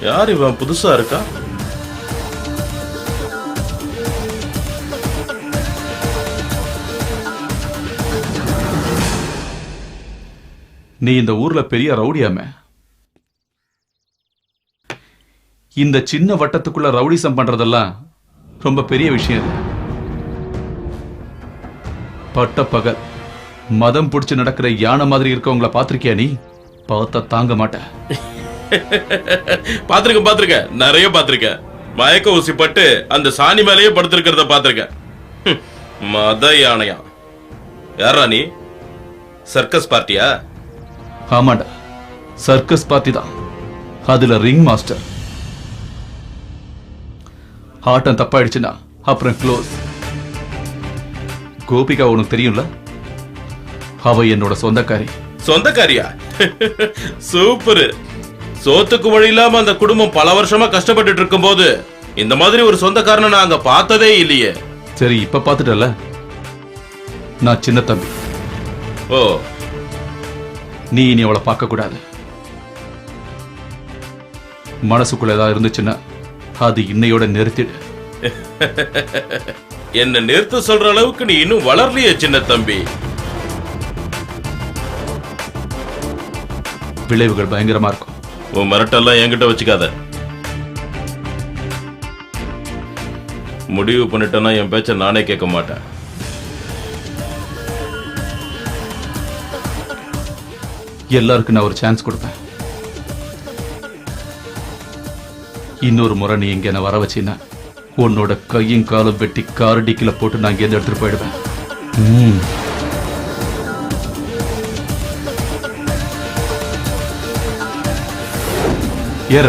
S7: யார் இவன் புதுசா இருக்கா?
S12: நீ இந்த ஊர்ல பெரிய ரவுடியாமே. இந்த சின்ன வட்டத்துக்குள்ள ரவுடிசம் பண்றதெல்லாம் ரொம்ப பெரிய விஷயம். பட்ட பகல் மதம் பிடிச்சு நடக்கிற யானை மாதிரி இருக்கவங்கள பாத்திருக்கியா? நீ பார்த்தா தாங்க மாட்ட.
S7: பாத்திருக்க நிறைய பாத்திருக்க. மயக்க ஊசி பட்டு அந்த சாணி மேலேயே படுத்திருக்கிறத பாத்திருக்க. மத யானையா? யாரா நீ? சர்க்கஸ் பார்ட்டியா?
S12: ஆமாண்டா, சர்க்கஸ் பார்ட்டி தான். அதுல ரிங் மாஸ்டர். ஆட்டம் தப்பாயிடுச்சுன்னா அப்புறம் க்ளோஸ். கோபிகா உனக்கு தெரியும்ல? அவ என்னோட சொந்தக்காரி.
S7: சொந்தக்காரியா? சூப்பர். சோத்துக்கு வழி இல்லாம அந்த குடும்பம் பல வருஷமா கஷ்டப்பட்டு இருக்கும் போது இந்த மாதிரி ஒரு சொந்தக்காரனை நான் அங்க பார்த்ததே இல்லையே.
S12: சரி, இப்ப பாத்துட்டல. நான் சின்ன தம்பி.
S7: ஓ,
S12: நீ இனி அவளை பார்க்க கூடாது. மனசுக்குள்ள ஏதாவது இருந்துச்சுன்னா அது இன்னையோட நிறுத்திடு.
S7: என்ன நிறுத்த சொல்ற அளவுக்கு நீ இன்னும் வளரலையே சின்ன தம்பி.
S12: விளைவுகள் பயங்கரமா இருக்கும்.
S7: உன் மிரட்டெல்லாம் என்கிட்ட வச்சுக்காத. முடிவு பண்ணிட்டேன்னா என் பேச்ச நானே கேட்க மாட்டேன்.
S12: எல்லாருக்கும் நான் ஒரு சான்ஸ் கொடுப்பேன். இன்னொரு முறை நீ இங்க என்ன வர வச்சின்னா உன்னோட கையும் காலும் வெட்டி காரடிக்கில போட்டு நான் இங்க எடுத்துட்டு போயிடுவேன். ஏற.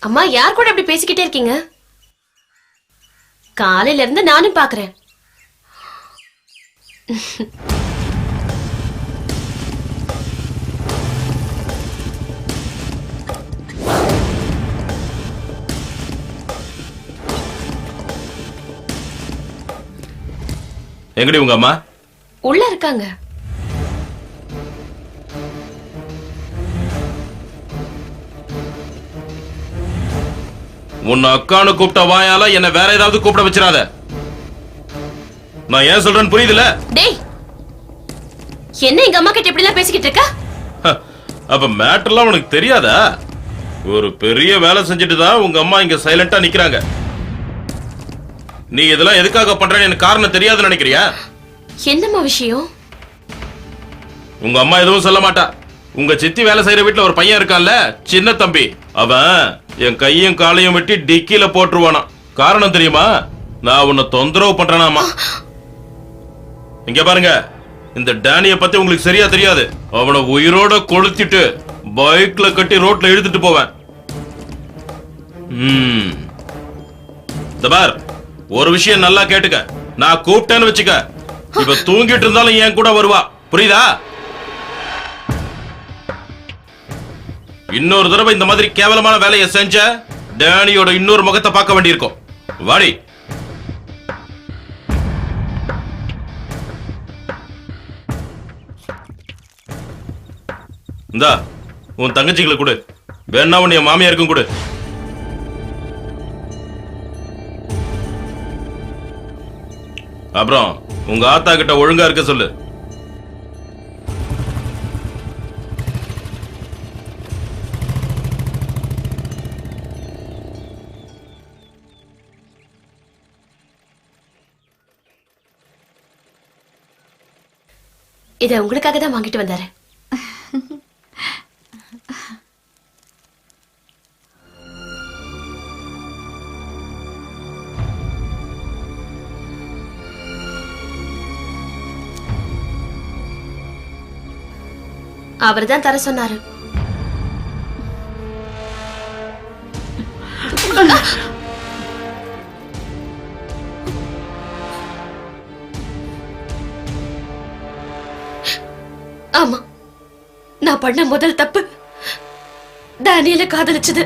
S13: அம்மா, யார் கூட அப்படி பேசிக்கிட்டே இருக்கீங்க? காலையில இருந்து நானும் பாக்குறேன்.
S7: எங்கடி உங்க அம்மா?
S13: உள்ள இருக்காங்க.
S7: உன்னை அக்கானு கூப்பிட்ட வாயால என்ன வேற ஏதாவது கூப்பிட வச்சிடாத. நான் ஏன் சொல்றேன்னு புரியுதுல?
S13: டேய், என்ன எங்க அம்மா கிட்ட இப்படி எல்லாம் பேசிக்கிட்டு இருக்க?
S7: அப்ப மேட்டர்லாம் உனக்கு தெரியாதா? ஒரு பெரிய வேலை செஞ்சுட்டு தான் உங்க அம்மா இங்க சைலண்டா நிக்கிறாங்க. நீ இதெல்லாம் எதுக்காக பண்றேன்னு எனக்கு காரணம் தெரியாதுன்னு நினைக்கிறியா?
S13: என்னம்மா விஷயம்?
S7: உங்க அம்மா எதுவும் சொல்ல மாட்டா. உங்க சித்தி வேலை செய்யற வீட்டுல ஒரு பையன் இருக்கான்ல, சின்ன தம்பி. அவன் என் கையும் காலையும் வெட்டி டிக்கில போட்டுருவானா. காரணம் தெரியுமா? நான் உன்னை தொந்தரவு பண்றேனாமா. இங்க பாருங்க, இந்த டேனிய பத்தி உங்களுக்கு சரியா தெரியாது. அவனை உயிரோட கொளுத்திட்டு பைக்ல கட்டி ரோட்ல இழுத்துட்டு போவேன். பார், ஒரு விஷயம் நல்லா கேட்டுக்க. நான் கூப்பிட்டேன்னு வச்சுக்க, இப்ப தூங்கிட்டு இருந்தாலும் என் கூட வருவா. புரியுதா? இன்னொரு தடவை இந்த மாதிரி கேவலமான வேலையை செஞ்ச டேனியோட இன்னொரு முகத்தை பார்க்க வேண்டியிருக்கும். வாடி. இந்தா உன் தங்கச்சிகளை கொடு, வேணா உன் என் மாமியாருக்கும் கொடு. அப்புறம் உங்க ஆத்தா கிட்ட ஒழுங்கா இருக்க சொல்லு.
S13: இதை உங்களுக்காக தான் வாங்கிட்டு வந்தாரு. அவர் தான் தர சொன்னாரு. ஆமா, நான் பண்ண முதல் தப்பு டேனியலை காதலிச்சது.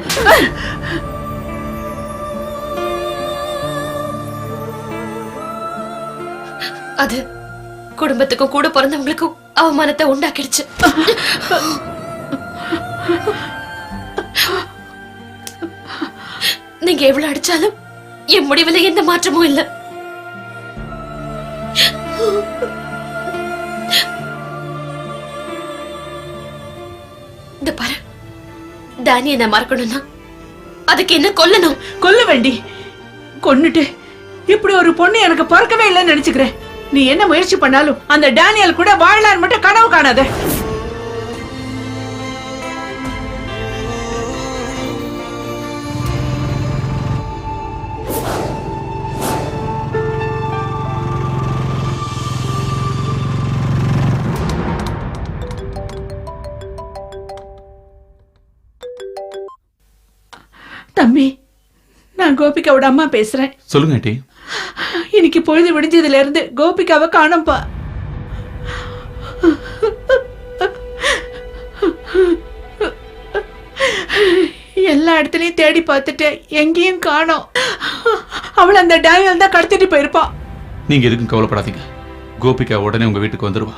S13: அது குடும்பத்துக்கும் கூட பிறந்தவங்களுக்கும் அவமானத்தை உண்டாக்கிடுச்சு. நீங்க எவ்வளவு அடிச்சாலும் என் முடிவுல எந்த மாற்றமும் இல்லை. இந்த பாரு, டேனியை நான் மறக்கணும்னா அதுக்கு என்ன கொல்லணும்.
S14: கொல்ல வேண்டி கொன்னுட்டு இப்படி ஒரு பொண்ணு எனக்கு பிறக்கவே இல்லைன்னு நினைச்சுக்கிறேன். நீ என்ன முயற்சி பண்ணாலும் அந்த டேனியல் கூட வாழலான்னு மட்டும் கனவு காணாத. தம்பி, நான் கோபிகாவோட அம்மா பேசுறேன்.
S12: சொல்லுங்க ஆண்டி.
S14: இன்னைக்கு பொழுது விடிஞ்சதுல இருந்து கோபிகாவை காணோம்பா. எல்லா இடத்துலயும் தேடி பார்த்துட்டேன், எங்கேயும் காணோம். அவள் அந்த டேனியல் தான் கடத்திட்டு போயிருப்பா.
S12: நீங்க எதுக்கும் கவலைப்படாதீங்க, கோபிகா உடனே உங்க வீட்டுக்கு வந்துருவா.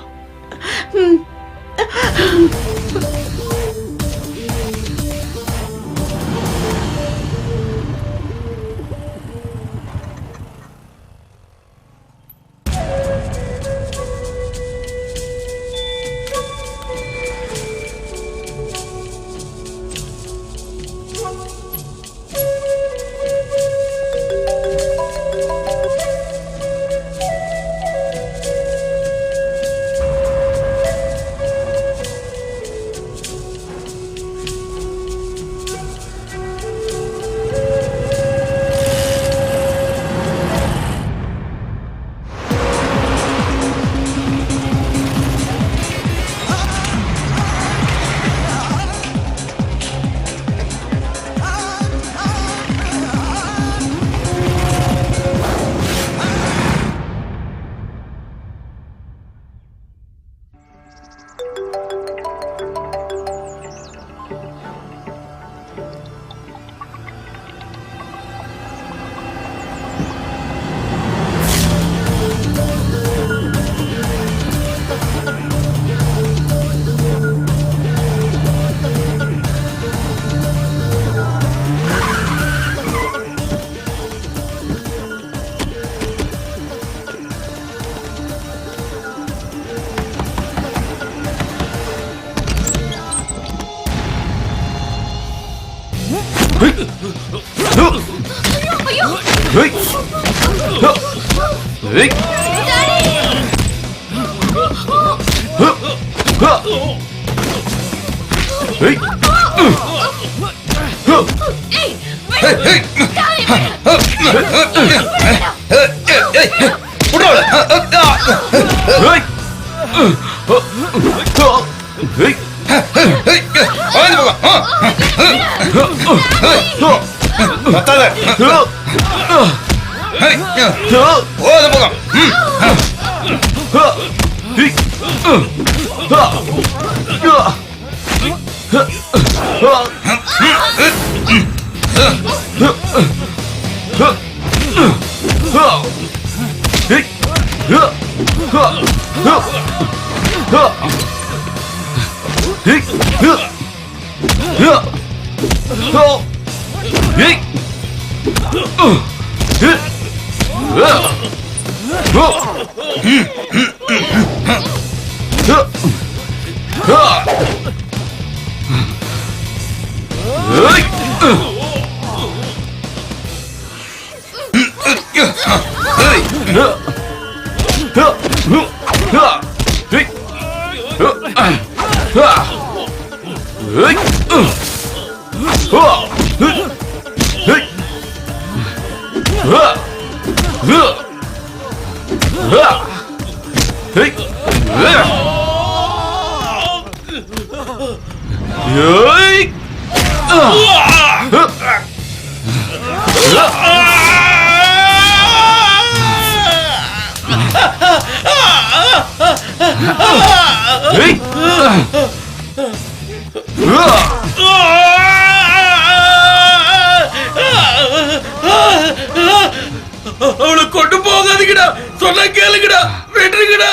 S7: அவளை கொண்டு போகாதீங்கடா, சொன்ன கேளுங்கடா, விட்டுருங்கடா,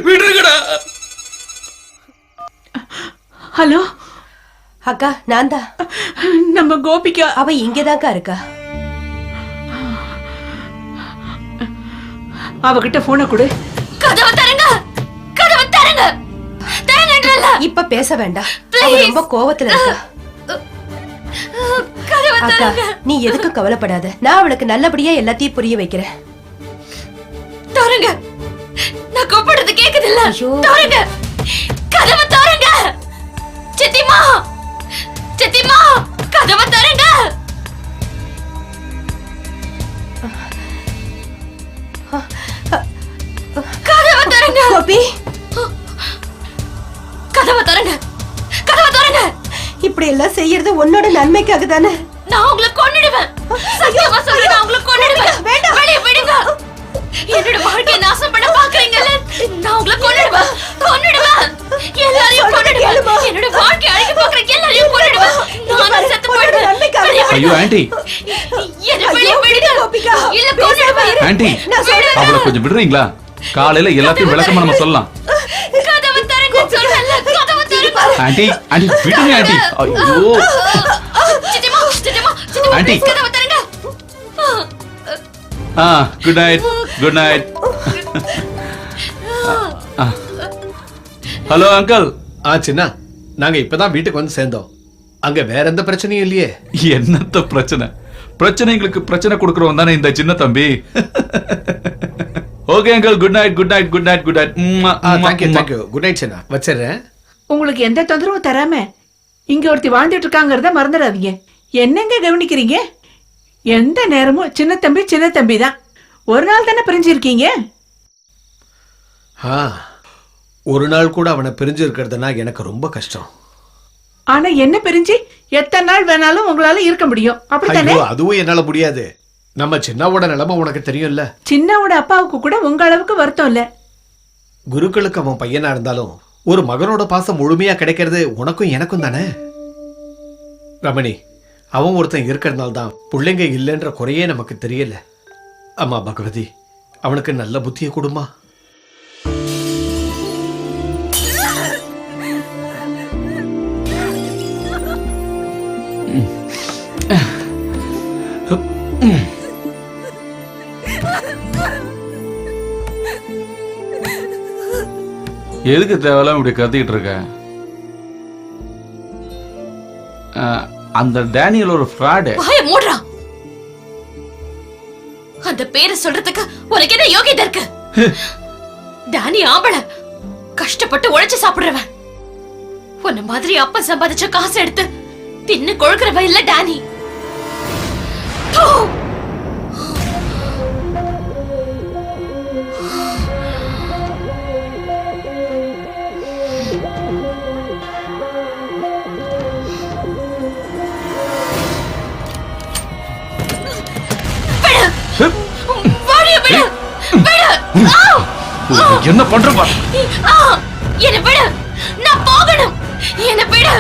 S7: விட்டுருங்கடா.
S14: ஹலோ
S9: அக்கா, நான் தான்.
S14: நம்ம கோபிகா
S9: அவ இங்கதான்க்கா இருக்கா.
S14: அவகிட்ட போன கொடு.
S13: கதவை தரங்க, கதவை தரங்க, தரங்கன்றல.
S9: இப்ப பேச வேண்டாம், அவ ரொம்ப கோவத்துல இருக்கா. அக்கா, நீ எதுக்கு கவலைப்படாத, நான் அவளுக்கு நல்லபடியா எல்லாத்தையும் புரிய வைக்கிறேன்.
S13: தரங்க, நான் கூப்பிடுறது கேக்குது இல்ல? தரங்க, கதவை தரங்க. சித்திமா, சித்திமா, கதவை தரங்க. கதவை தரங்க.
S9: கோபி,
S13: கதவை தரங்க, கதவை தரங்க.
S9: இப்படி எல்லாம் செய்யறது உன்னோட நன்மைக்காக தானே.
S13: நான் உங்களை கொன்னுடுவேன், சத்தியமா சொல்றேன், நான் உங்களை கொன்னுடுவேன்.
S9: வேண்டாம்,
S13: வெளிய விடுங்க. என்னோட வாழ்க்கையை நாசம் பண்ண பாக்குறீங்கல்ல, நான் உங்களை கொன்னுடுவேன், கொன்னுடுவேன், எல்லாரையும் கொன்னுடுவேன். என்னோட வாழ்க்கையை அழிக்க பாக்குற எல்லாரையும் கொன்னுடுவேன். நான் செத்து போயிடுவேன்.
S12: ஐயோ ஆண்டி,
S13: என்ன வெளிய விடுங்க. இல்ல கொன்னுடுவேன்.
S12: ஆண்டி அவளை கொஞ்சம் விடுறீங்களா? காலையில எல்லாத்தையும் விளக்கமா நம்ம சொல்லலாம்.
S13: கதவை தரங்க சொல்றேன்ல, கதவை தரங்க.
S12: ஆண்டி ஆண்டி விடுங்க ஆண்டி. ஐயோ
S13: சித்திமா, சித்திமா, சித்திமா,
S12: ஆண்டி.
S13: கதவை தரங்க.
S12: Good night, good night. Hello uncle.
S11: சின்ன, நாங்க இப்பதான் வீட்டுக்கு வந்து சேர்ந்தோம். அங்க வேற எந்த பிரச்சனையும் இல்லையே?
S12: என்னத்த பிரச்சனை? பிரச்சனைகளுக்கு பிரச்சனை கொடுக்கறவன் தானே இந்த சின்ன தம்பி. Okay uncle, good night, good night, good night, good night.
S11: Thank you, thank you. Good night சின்ன, வச்சிடுறேன்.
S14: உங்களுக்கு எந்த தொந்தரவும் தராம இங்க ஒருத்தி வாழ்ந்துட்டு இருக்காங்கிறத மறந்துடாதீங்க. என்னங்க கவனிக்கிறீங்க? எந்த நேரமும் சின்ன தம்பி சின்ன தம்பி தான். ஒரு நாள் தானே பிரிஞ்சிருக்கீங்க.
S11: ஒரு நாள் கூட அவனை பிரிஞ்சு இருக்கிறதுனா எனக்கு ரொம்ப கஷ்டம்.
S14: ஆனா என்ன பிரிஞ்சு எத்தனை நாள் வேணாலும் உங்களால இருக்க முடியும், அப்படித்தானே?
S11: அதுவும் என்னால முடியாது. நம்ம சின்னாவோட நிலைமை உனக்கு தெரியும்ல.
S14: சின்னாவோட அப்பாவுக்கு கூட உங்க அளவுக்கு வருத்தம் இல்ல.
S11: குருக்களுக்கு அவன் பையனா இருந்தாலும் ஒரு மகனோட பாசம் முழுமையா கிடைக்கிறது உனக்கும் எனக்கும் தானே. ரமணி, அவன் ஒருத்தன் இருக்கிறதுனால தான் பிள்ளைங்க இல்லைன்ற குறையே நமக்கு தெரியல. அம்மா பகவதி, அவனுக்கு நல்ல புத்தியை கொடுமா.
S12: எதுக்கு தேவையில்லாம இப்படி கத்திக்கிட்டு இருக்க? அந்த டேனியல் ஒரு ஃப்ராடு.
S13: வாய மூடுறா. அந்த பேரை சொல்றதுக்கு உனக்கு என்ன யோகியதை இருக்கு? டேனி ஆம்பளை, கஷ்டப்பட்டு உழைச்சு சாப்பிடுறவன். உன்ன மாதிரி அப்பா சம்பாதிச்ச காசு எடுத்து தின்னு கொழுக்கிறவ இல்ல டேனி.
S12: என்ன பண்ற பாரு.
S13: என்ன விடு, நான் போகணும். என்ன விடு.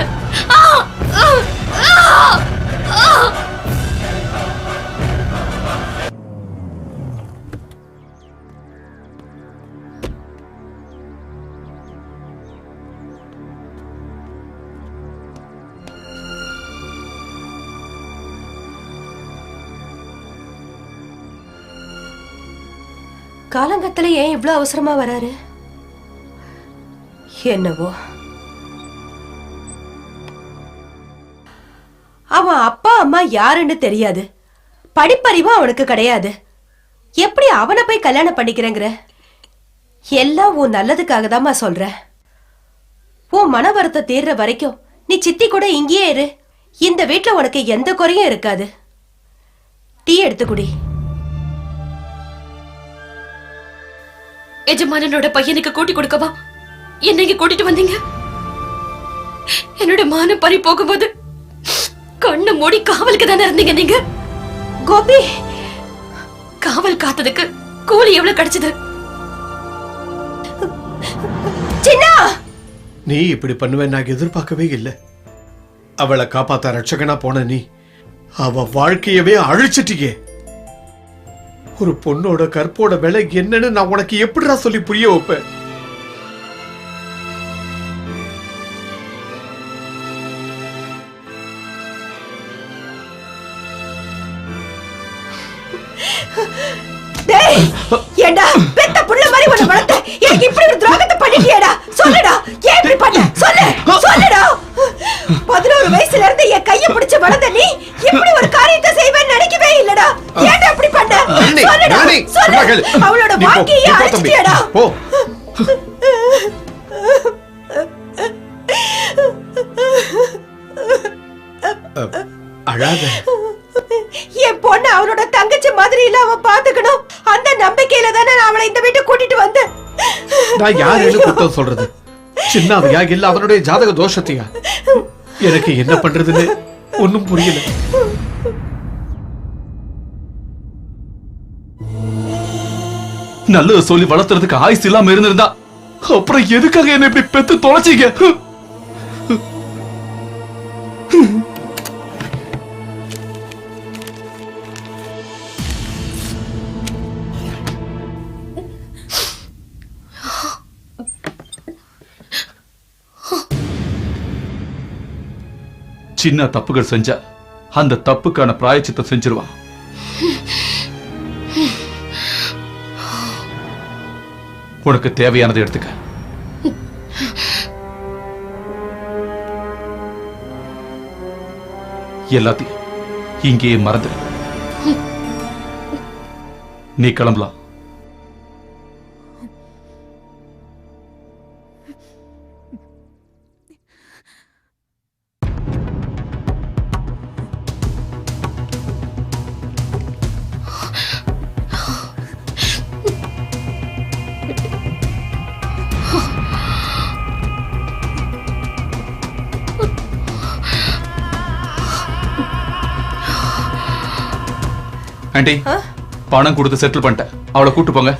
S9: காலங்கத்துல ஏன் இவ்வளவு அவசரமா வராரு என்னவோ? அவன் அப்பா அம்மா யாருன்னு தெரியாது, படிப்பறிவும் அவனுக்கு கிடையாது. எப்படி அவனை போய் கல்யாணம் பண்ணிக்கிறேங்கிற? எல்லாம் உன் நல்லதுக்காக தான்மா சொல்ற. உன் மன வருத்தம் தீர்ற வரைக்கும் நீ சித்தி கூட இங்கேயே இரு. இந்த வீட்டுல உனக்கு எந்த குறையும் இருக்காது. டீ எடுத்து குடி.
S13: எஜமானனோட பையனுக்கு கூட்டி கொடுக்கவா என்ன இங்க கூட்டிட்டு வந்தீங்க? என்னோட மானம் பறி போகும்போது கண்ணு மூடி காவலுக்கு தானே இருந்தீங்க நீங்க.
S9: கோபி,
S13: காவல் காத்ததுக்கு கூலி எவ்வளவு கிடைச்சது?
S9: சின்னா,
S11: நீ இப்படி பண்ணுவேன் நான் எதிர்பார்க்கவே இல்லை. அவளை காப்பாத்த ரட்சகனா போன நீ அவ வாழ்க்கையவே அழிச்சிட்டியே. ஒரு பொண்ணோட கற்போட விலை என்னன்னு நான் உனக்கு எப்படிடா சொல்லி புரிய வைப்பேன்?
S9: டேய், ஏண்டா பெத்த புள்ள மாதிரி உன்னை வளர்த்த எனக்கு இப்படி ஒரு துரோகத்தை பண்ணிட்டியேடா. சொல்லுடா, ஏன் இப்படி பண்ண? சொல்லுடா. 11 வயசுல இருந்து என் கையை பிடிச்சு வளர்ந்த நீ இப்படி ஒரு காரியத்தை செய்வேன்னு நினைக்கவே இல்லடா. ஏன்டா இப்படி பண்ண? சொல்லுடா, சொல்லு. அவளோட வாழ்க்கையை அழிச்சிட்டியேடா.
S11: போ. அழாத.
S9: என் பொண்ணு அவனோட தங்கச்சி மாதிரி இல்ல அவன் பாத்துக்கணும். அந்த நம்பிக்கையில தானே நான் அவளை இந்த வீட்டுக்கு கூட்டிட்டு வந்தேன்.
S11: நான் யாருன்னு குத்தம் சொல்றது? சின்னவையா இல்ல அவனுடைய ஜாதக தோஷத்தையா? எனக்கு என்ன பண்றதுன்னு ஒன்னும் புரியல.
S12: நல்லது சொல்லி வளர்த்துறதுக்கு ஆயுசு இல்லாம இருந்திருந்தா அப்புறம் எதுக்காக என்ன இப்படி பெத்து தொலைச்சீங்க? சின்ன தப்புகள் செஞ்சா அந்த தப்புக்கான பிராயச்சித்தம் செஞ்சிருவான். உனக்கு தேவையானதை எடுத்துக்க. எல்லாத்தையும் இங்கேயே மறந்துடு. நீ கிளம்பலாம். ஆண்டி, பணம் கொடுத்து செட்டில் பண்ணிட்டேன். அவளை கூட்டு போங்க.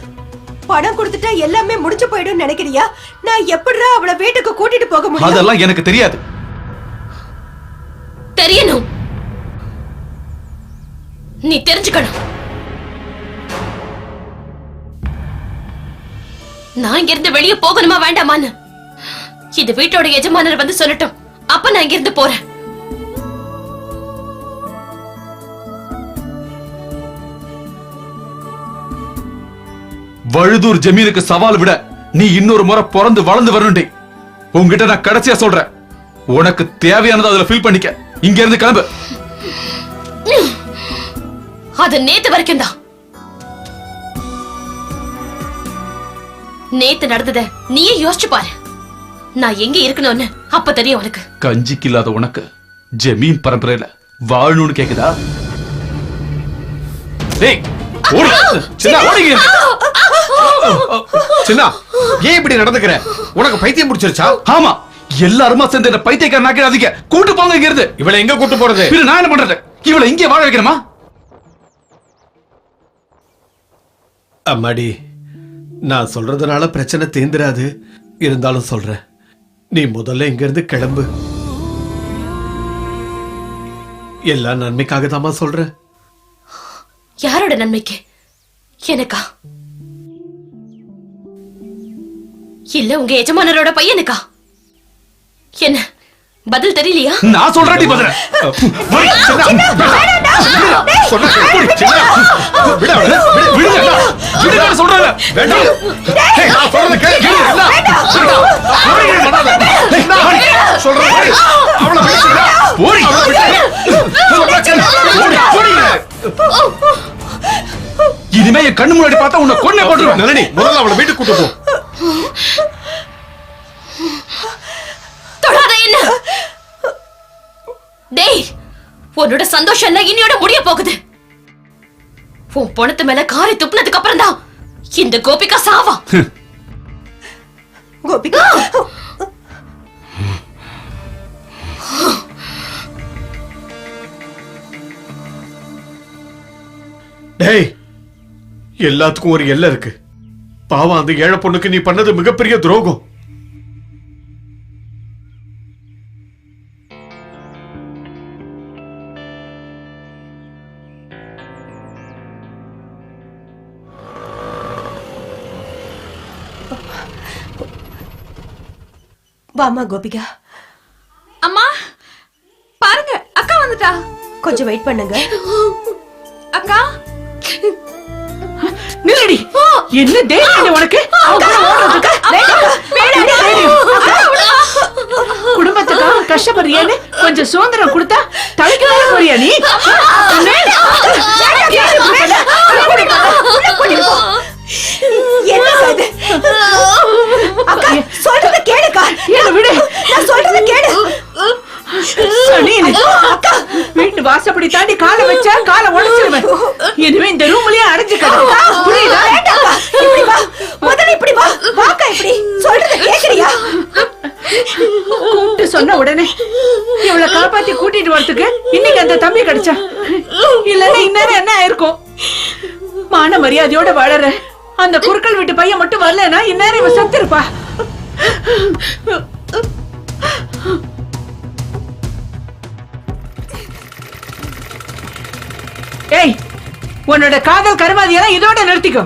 S9: பணம் கொடுத்துட்டா எல்லாமே முடிஞ்சு போயிடும் நினைக்கிறியா? நான் எப்படிடா அவளை வீட்டுக்கு கூட்டிட்டு போக முடியும்?
S12: அதெல்லாம் எனக்கு தெரியாது.
S13: தெரியணும். நீ தெரிஞ்சுக்கணும். நான் இங்க இருந்து வெளியே போகணுமா வேண்டாமான்னு இது வீட்டோட எஜமானர் வந்து சொல்லட்டும். அப்ப நான் இங்க இருந்து போறேன்.
S12: வழுதூர் ஜமீனுக்கு சவால் விட நீ இன்னொரு முறை பிறந்து வளர்ந்து வரணுண்டி. உங்ககிட்ட நான் கடைசியா சொல்றேன், உனக்கு தேவையானதை அதுல ஃபில் பண்ணிக்க. இங்க இருந்து கிளம்பு.
S13: அது நேத்து வரைக்கும் தான். நேத்து நடந்தத நீயே யோசிச்சு பாரு. நான் எங்க இருக்கணும்னு அப்ப தெரியும் உனக்கு.
S12: கஞ்சிக்கு இல்லாத உனக்கு ஜமீன் பரம்பரையில வாழணும்னு கேக்குதா?
S11: சின்ன, ஏன் இப்படி நடந்துக்கிற? உனக்கு பைத்தியம் முடிச்சிருச்சா?
S12: ஆமா, எல்லாருமா சேர்ந்து என்ன பைத்தியக்காரன் ஆக்கிடாதீங்க. கூட்டு போங்க இங்க இருந்து.
S11: இவளை எங்க கூட்டு போறது?
S12: நான் என்ன பண்றது? இவளை இங்கே வாழ வைக்கணுமா?
S11: அம்மாடி, நான் சொல்றதுனால பிரச்சனை தீந்துராது. இருந்தாலும் சொல்றேன், நீ முதல்ல இங்க இருந்து கிளம்பு. எல்லாம் நன்மைக்காக தாமா சொல்றேன்.
S13: யாரோட நன்மைக்கு? எனக்கா? இல்ல உங்க எஜமானரோட பையனுக்கா? என்ன பதில் தெரியலையா?
S12: நான் சொல்றேன் பதில். இனிமே என் கண்ணு முன்னாடி பார்த்தா உன்னை கொன்னே போட்டுருவேன்.
S11: நளினி, முதல்ல அவளை வீட்டுக்கு கூட்டு போ.
S13: தொடாத என்ன. டேய், உன்னோட சந்தோஷம் எல்லாம் இனியோட முடிய போகுது. உன் பணத்து மேல காரை துப்புனதுக்கு அப்புறம் தான் இந்த கோபிகா சாவா.
S9: கோபிகா
S11: டேய், எல்லாத்துக்கும் ஒரு எல்லை இருக்கு. பாவம் அந்த ஏழை பொண்ணுக்கு நீ பண்ணது மிகப்பெரிய துரோகம்.
S9: வாமா கோபிகா.
S8: அம்மா பாருங்க, அக்கா வந்துட்டா.
S9: கொஞ்சம் வெயிட் பண்ணுங்க.
S8: அக்கா
S14: நில்லடி. என்ன தைரியம் உனக்கு? குடும்பத்துக்காக கஷ்டப்படுறியான்னு கொஞ்சம் சுதந்திரம் கொடுத்தா தலைக்கு மேல போறியா நீ?
S9: சொல்றத கேளுக்கா.
S14: விடு,
S9: நான் சொல்றத கேளு.
S14: வீட்டு வாசப்படி தாண்டி காலை வச்சா காலை உடைச்சிருவேன். இனிமே இந்த ரூம்லயே அடைஞ்சு கிடக்கு. புரியுதா?
S9: இப்படி வா, முதல்ல இப்படி வா. வாக்கா இப்படி. சொல்றத கேக்குறியா?
S14: கூப்பிட்டு சொன்ன உடனே இவளை காப்பாத்தி கூட்டிட்டு வரதுக்கு இன்னைக்கு அந்த தம்பி கிடைச்சா. இல்லன்னா இந்நேரம் என்ன ஆயிருக்கும்? மான மரியாதையோட வாழற அந்த குறுக்கள் வீட்டு பையன் மட்டும் வரலன்னா இந்நேரம் இவ செத்து இருப்பா. ஏய், உன்னோட காதல் கருமாதியெல்லாம் இதோட நிறுத்திக்கோ.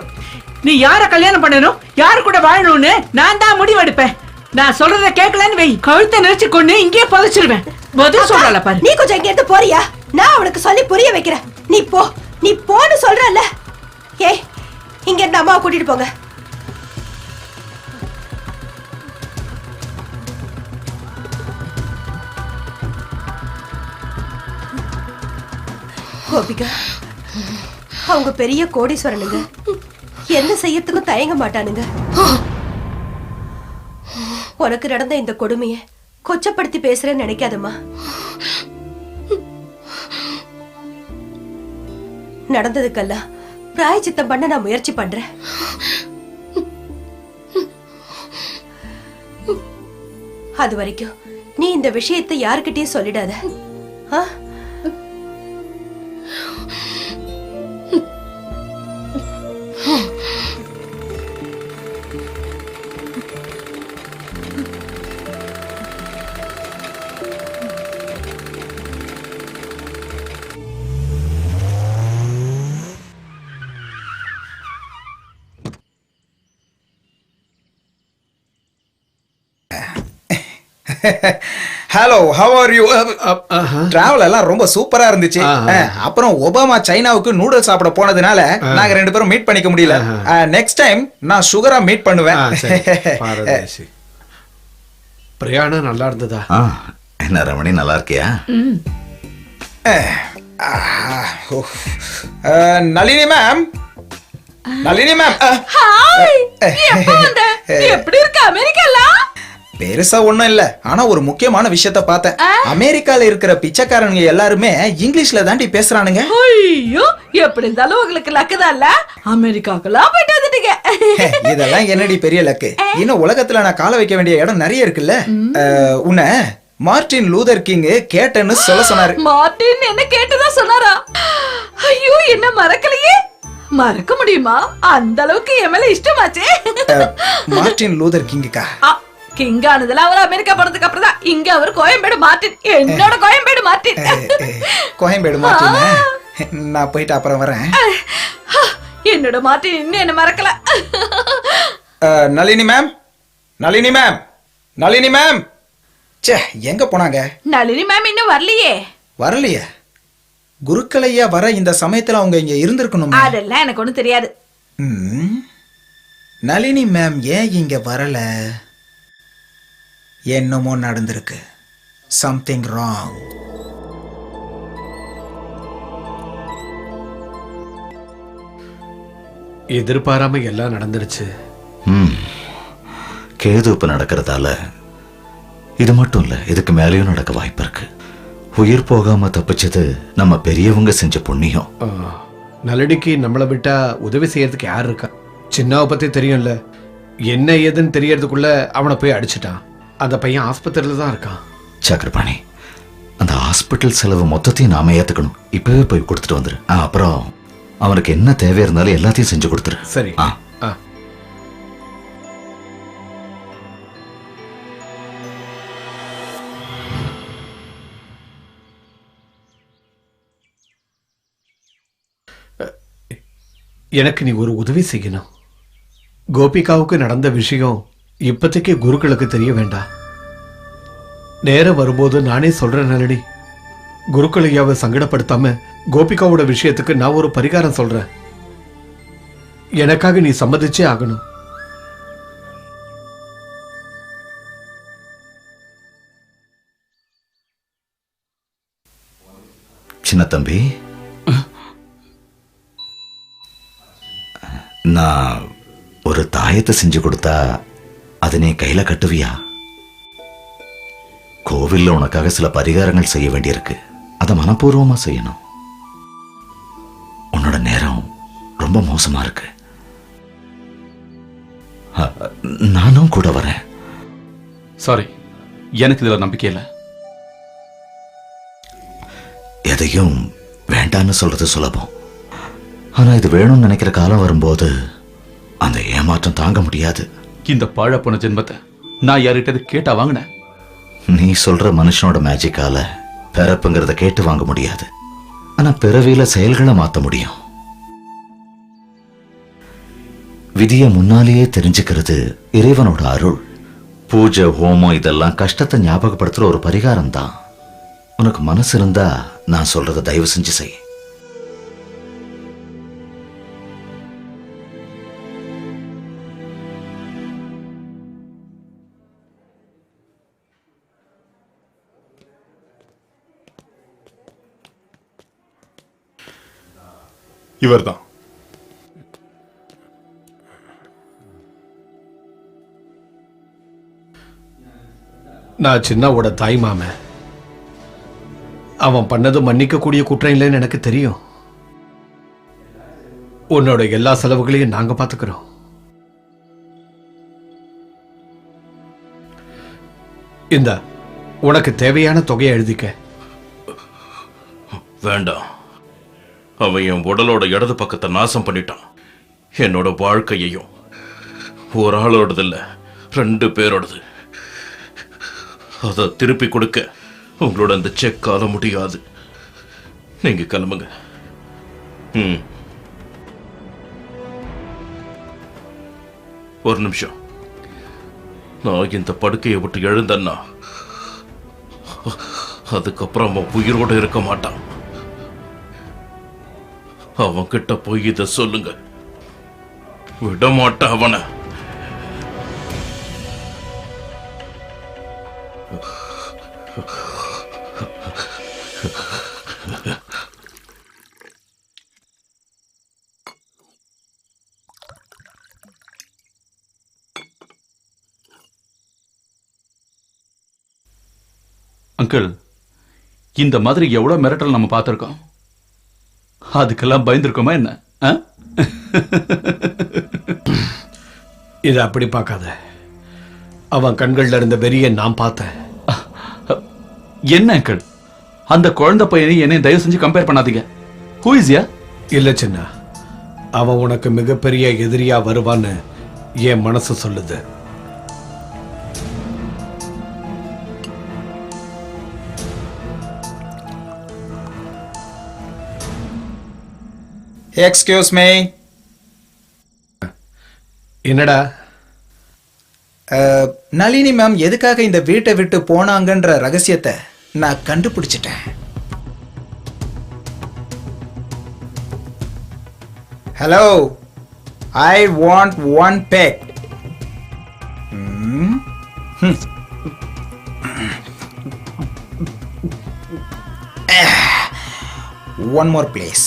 S14: நீ யார கல்யாணம் பண்ணணும், யாரு கூட வாழணும்னு நான் தான் முடிவெடுப்பேன். நான் சொல்றத கேட்கலன்னு வை, கழுத்தை நெரிச்சு கொண்டு இங்கேயே புதைச்சிருவேன். பதில் சொல்றாள பாரு.
S9: நீ கொஞ்சம் இங்க இருந்து போறியா? நான் அவனுக்கு சொல்லி புரிய வைக்கிறேன். நீ போ, நீ போன்னு சொல்றல்ல. ஏய், இங்க இருந்து அம்மாவை கூட்டிட்டு போங்க. கோபிகா, அவங்க பெரிய கோடீஸ்வரனுங்க. என்ன செய்யறதுக்கும் தயங்க மாட்டானுங்க. உனக்கு நடந்த இந்த கொடுமையை கொச்சப்படுத்தி பேசுறேன்னு நினைக்காதம்மா. நடந்ததுக்கெல்லாம் பிராயச்சித்தம் பண்ண நான் முயற்சி பண்றேன். அது வரைக்கும் நீ இந்த விஷயத்தை யாருக்கிட்டயும் சொல்லிடாத. ஆ?
S6: Hello, how are you? Travel எல்லாம் ரொம்ப சூப்பரா இருந்துச்சு. அப்புறம் ஒபாமா சைனாவுக்கு நூடுல்ஸ் சாப்பிட போனதுனால நாங்க ரெண்டு பேரும் மீட் பண்ணிக்க முடியல. நெக்ஸ்ட் டைம் நான் சுகரா மீட் பண்ணுவேன்.
S11: பிரயாணம் நல்லா இருந்ததா?
S5: என்ன ரமணி, நல்லா இருக்கியா?
S6: நளினி மேம், நளினி மேம்,
S8: எப்படி இருக்க அமெரிக்கால?
S6: பெருசா ஒண்ணும் இல்ல, ஆனா ஒரு முக்கியமான விஷயத்த பார்த்தேன். அமெரிக்கால இருக்கிற பிச்சைக்காரனுங்க எல்லாருமே இங்கிலீஷ்ல தாண்டி பேசுறானுங்க.
S8: ஐயோ, எப்படி இருந்தாலும் உங்களுக்கு லக்கு தான் இல்ல? அமெரிக்காக்குலாம் போயிட்டு வந்துட்டீங்க.
S6: இதெல்லாம் என்னடி பெரிய லக்கு. இன்னும் உலகத்துல நான் கால வைக்க வேண்டிய இடம் நிறைய இருக்குல்ல. உன்னை மார்ட்டின் லூதர் கிங் கேட்டேன்னு சொல்ல சொன்னாரு.
S8: மார்ட்டின் என்ன கேட்டுதான் சொன்னாரா? ஐயோ, என்ன மறக்கலையே. மறக்க முடியுமா? அந்த அளவுக்கு என் மேல இஷ்டமாச்சே.
S6: Martin Luther கிங்குக்கா?
S8: கிங் ஆனதுல அவர் அமெரிக்கா போனதுக்கு அப்புறம் தான். இங்க அவர் கோயம்பேடு மார்ட்டின். என்னோட கோயம்பேடு மார்ட்டின்.
S6: கோயம்பேடு மார்ட்டின். நான் போயிட்டு அப்புறம் வரேன்.
S8: என்னோட மார்ட்டின் இன்னும் என்ன மறக்கல.
S6: Nalini ma'am, Nalini ma'am, Nalini ma'am. ச்சே, எங்க போனாங்க?
S8: நளினி மேம் இன்னும் வரலையே.
S6: வரலையே? குருக்களையா வர இந்த சமயத்துல அவங்க இங்க இருந்திருக்கணும்.
S8: அதெல்லாம் எனக்கு ஒண்ணும் தெரியாது.
S6: நளினி மேம் ஏன் இங்க வரல? என்னமோ நடந்திருக்கு. Something wrong.
S11: எதிர்பாராம எல்லாம் நடந்துருச்சு.
S5: கேது இப்ப நடக்கிறதால இது மட்டும் இல்ல, இதுக்கு மேலேயும் நடக்க வாய்ப்பு இருக்கு. உயிர் போகாம தப்பிச்சது நம்ம பெரியவங்க செஞ்ச புண்ணியம்.
S11: நளினிக்கு நம்மளை விட்டா உதவி செய்யறதுக்கு யார் இருக்கா? சின்னாவை பத்தி தெரியும்ல, என்ன ஏதுன்னு தெரியறதுக்குள்ள அவனை போய் அடிச்சிட்டான். அந்த பையன் ஆஸ்பத்திரியில தான் இருக்கான்.
S5: சக்கரபாணி, அந்த ஹாஸ்பிட்டல் செலவு மொத்தத்தையும் நாம ஏத்துக்கணும். இப்பவே போய் கொடுத்துட்டு வந்துரு. அப்புறம் அவனுக்கு என்ன தேவை இருந்தாலும் எல்லாத்தையும் செஞ்சு கொடுத்துரு.
S11: சரி. எனக்கு நீ ஒரு உதவி செய்யணும். கோபிகாவுக்கு நடந்த விஷயம் இப்போதைக்கு குருக்களுக்கு தெரிய வேண்டாம். நேரம் வரும்போது நானே சொல்றேன் நளினி. குருக்களையாவை சங்கடப்படுத்தாம கோபிகாவோட விஷயத்துக்கு நான் ஒரு பரிகாரம் சொல்றேன். எனக்காக நீ சம்மதிச்சே ஆகணும்.
S5: சின்ன தம்பி, நான் ஒரு தாயத்தை செஞ்சு கொடுத்தா அதை நீ கையில கட்டுவியா? கோவில்ல உனக்காக சில பரிகாரங்கள் செய்ய வேண்டியிருக்கு. அதை மனப்பூர்வமா செய்யணும். உன்னோட நேரம் ரொம்ப மோசமா இருக்கு. நானும் கூட வரேன்.
S12: சாரி, எனக்கு இதுல நம்பிக்கை இல்லை.
S5: எதையும் வேண்டான்னு சொல்றது சுலபம். ஆனா இது வேணும்னு நினைக்கிற காலம் வரும்போது அந்த ஏமாற்றம் தாங்க முடியாது.
S12: இந்த பாழப்போன ஜென்மத்தை நான் யார்கிட்ட கேட்டா வாங்கினேன்.
S5: நீ சொல்ற மனுஷனோட மேஜிக்கால பிறப்புங்கிறத கேட்டு வாங்க முடியாது. ஆனா பிறவியில செயல்களை மாத்த முடியும். விதிய முன்னாலேயே தெரிஞ்சுக்கிறது இறைவனோட அருள். பூஜை, ஹோமம் இதெல்லாம் கஷ்டத்தை ஞாபகப்படுத்துற ஒரு பரிகாரம் தான். உனக்கு மனசு இருந்தா நான் சொல்றத தயவு செஞ்சு செய்.
S10: இவர்தான்.
S11: நான் சின்னாவோட தாய் மாமன். அவன் பண்ணது மன்னிக்க கூடிய குற்றம் இல்லைன்னு எனக்கு தெரியும். உன்னோட எல்லா செலவுகளையும் நாங்க பாத்துக்கிறோம். இந்த உனக்கு தேவையான தொகையை எழுதிக்க.
S7: வேண்டாம். அவன் என் உடலோட இடது பக்கத்தை நாசம் பண்ணிட்டான். என்னோட வாழ்க்கையையும். ஒரு ஆளோடது இல்ல, 2 பேரோடது. அதை திருப்பி கொடுக்க உங்களோட அந்த செக் ஆல முடியாது. நீங்க கிளம்புங்க. ஒரு நிமிஷம். நான் இந்த படுக்கையை விட்டு எழுந்தேன்னா அதுக்கப்புறம் அவன் உயிரோட இருக்க மாட்டான். அவன் கிட்ட போய் இத சொல்லுங்க. விட மாட்டான் அவனை.
S12: அங்கிள், இந்த மாதிரி எவ்வளவு மிரட்டல் நம்ம பார்த்திருக்கோம். அதுக்கெல்லாம் பயந்துருக்கோமா என்ன?
S11: இது அப்படி பார்க்காத. அவன் கண்கள்ல இருந்த வெறியை நான் பார்த்தேன்.
S12: என்ன அங்கிள், அந்த குழந்தை பையனை என்னை தயவு செஞ்சு கம்பேர் பண்ணாதீங்க. Who is yeah?
S11: இல்ல சின்ன, அவன் உனக்கு மிகப்பெரிய எதிரியா வருவான்னு என் மனசு சொல்லுது.
S6: Excuse me.
S11: என்னடா?
S6: நளினி மேம் எதுக்காக இந்த வீட்டை விட்டு போனாங்கன்ற ரகசியத்தை நான் கண்டுபிடிச்சிட்டேன். Hello, I want 1 peg. One more please.